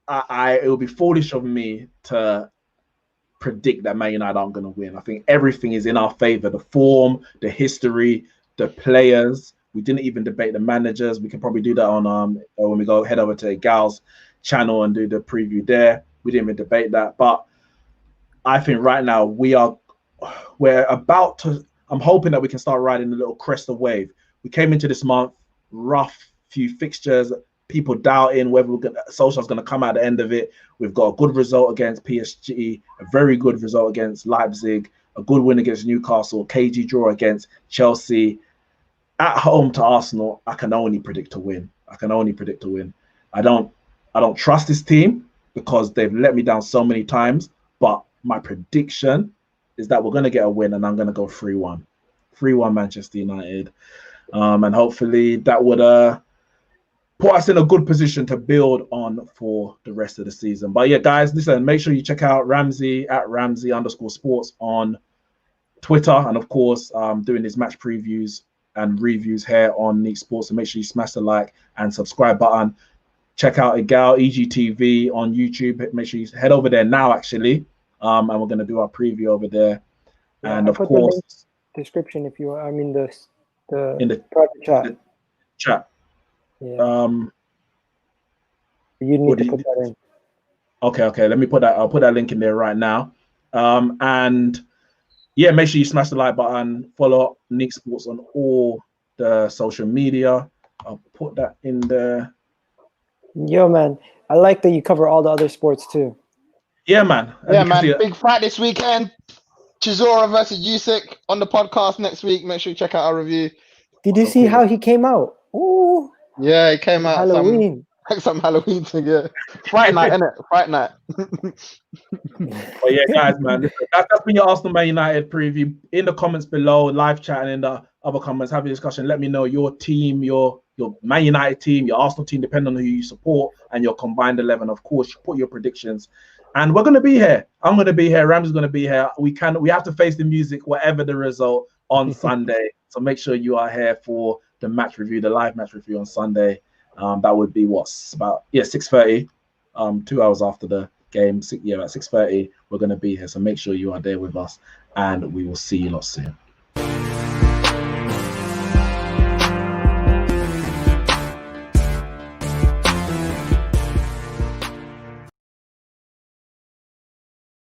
[SPEAKER 1] it would be foolish of me to predict that Man United aren't going to win. I think everything is in our favor. The form, the history, the players. We didn't even debate the managers. We can probably do that on when we head over to Gal's channel and do the preview there. We didn't even debate that. But I think right now we're about to. I'm hoping that we can start riding a little crest of wave. We came into this month rough, few fixtures. People doubting whether Solskjaer's going to come out at the end of it. We've got a good result against PSG, a very good result against Leipzig, a good win against Newcastle, KG draw against Chelsea. At home to Arsenal, I can only predict a win. I don't trust this team because they've let me down so many times, but my prediction is that we're going to get a win, and I'm going to go 3-1. 3-1 Manchester United. And hopefully that would put us in a good position to build on for the rest of the season. But yeah, guys, listen, make sure you check out Ramsey at Ramsey_sports on Twitter, and of course, doing his match previews and reviews here on Neeks Sports. So make sure you smash the like and subscribe button. Check out Igal EGTV on YouTube. Make sure you head over there now, actually, and we're going to do our preview over there.
[SPEAKER 3] Yeah,
[SPEAKER 1] and
[SPEAKER 3] I
[SPEAKER 1] of
[SPEAKER 3] put
[SPEAKER 1] course,
[SPEAKER 3] the link description if you. I mean the
[SPEAKER 1] in the
[SPEAKER 3] private chat.
[SPEAKER 1] chat.
[SPEAKER 3] Yeah. You need
[SPEAKER 1] what
[SPEAKER 3] to
[SPEAKER 1] do
[SPEAKER 3] put
[SPEAKER 1] you-
[SPEAKER 3] that in.
[SPEAKER 1] Okay. Let me put that. I'll put that link in there right now. And yeah, make sure you smash the like button. Follow Neeks Sports on all the social media. I'll put that in there.
[SPEAKER 3] Yo, man, I like that you cover all the other sports too.
[SPEAKER 1] Yeah, man.
[SPEAKER 2] Yeah, man. Big fight this weekend. Chisora versus Usyk on the podcast next week. Make sure you check out our review.
[SPEAKER 3] Did you see how he came out? Ooh,
[SPEAKER 2] Yeah, it came out
[SPEAKER 3] Halloween.
[SPEAKER 2] some Halloween thing. Yeah, Fright night, innit? Fright night.
[SPEAKER 1] But yeah, guys, man, listen, that's been your Arsenal Man United preview. In the comments below, live chat, and in the other comments, have a discussion. Let me know your team, your Man United team, your Arsenal team, depending on who you support, and your combined 11. Of course, put your predictions. And we're going to be here. I'm going to be here. Ramsey's going to be here. We have to face the music, whatever the result on Sunday. So make sure you are here for the match review, the live match review on Sunday. That would be about 6:30, 2 hours after the game. At 6:30, we're going to be here. So make sure you are there with us, and we will see you lot soon.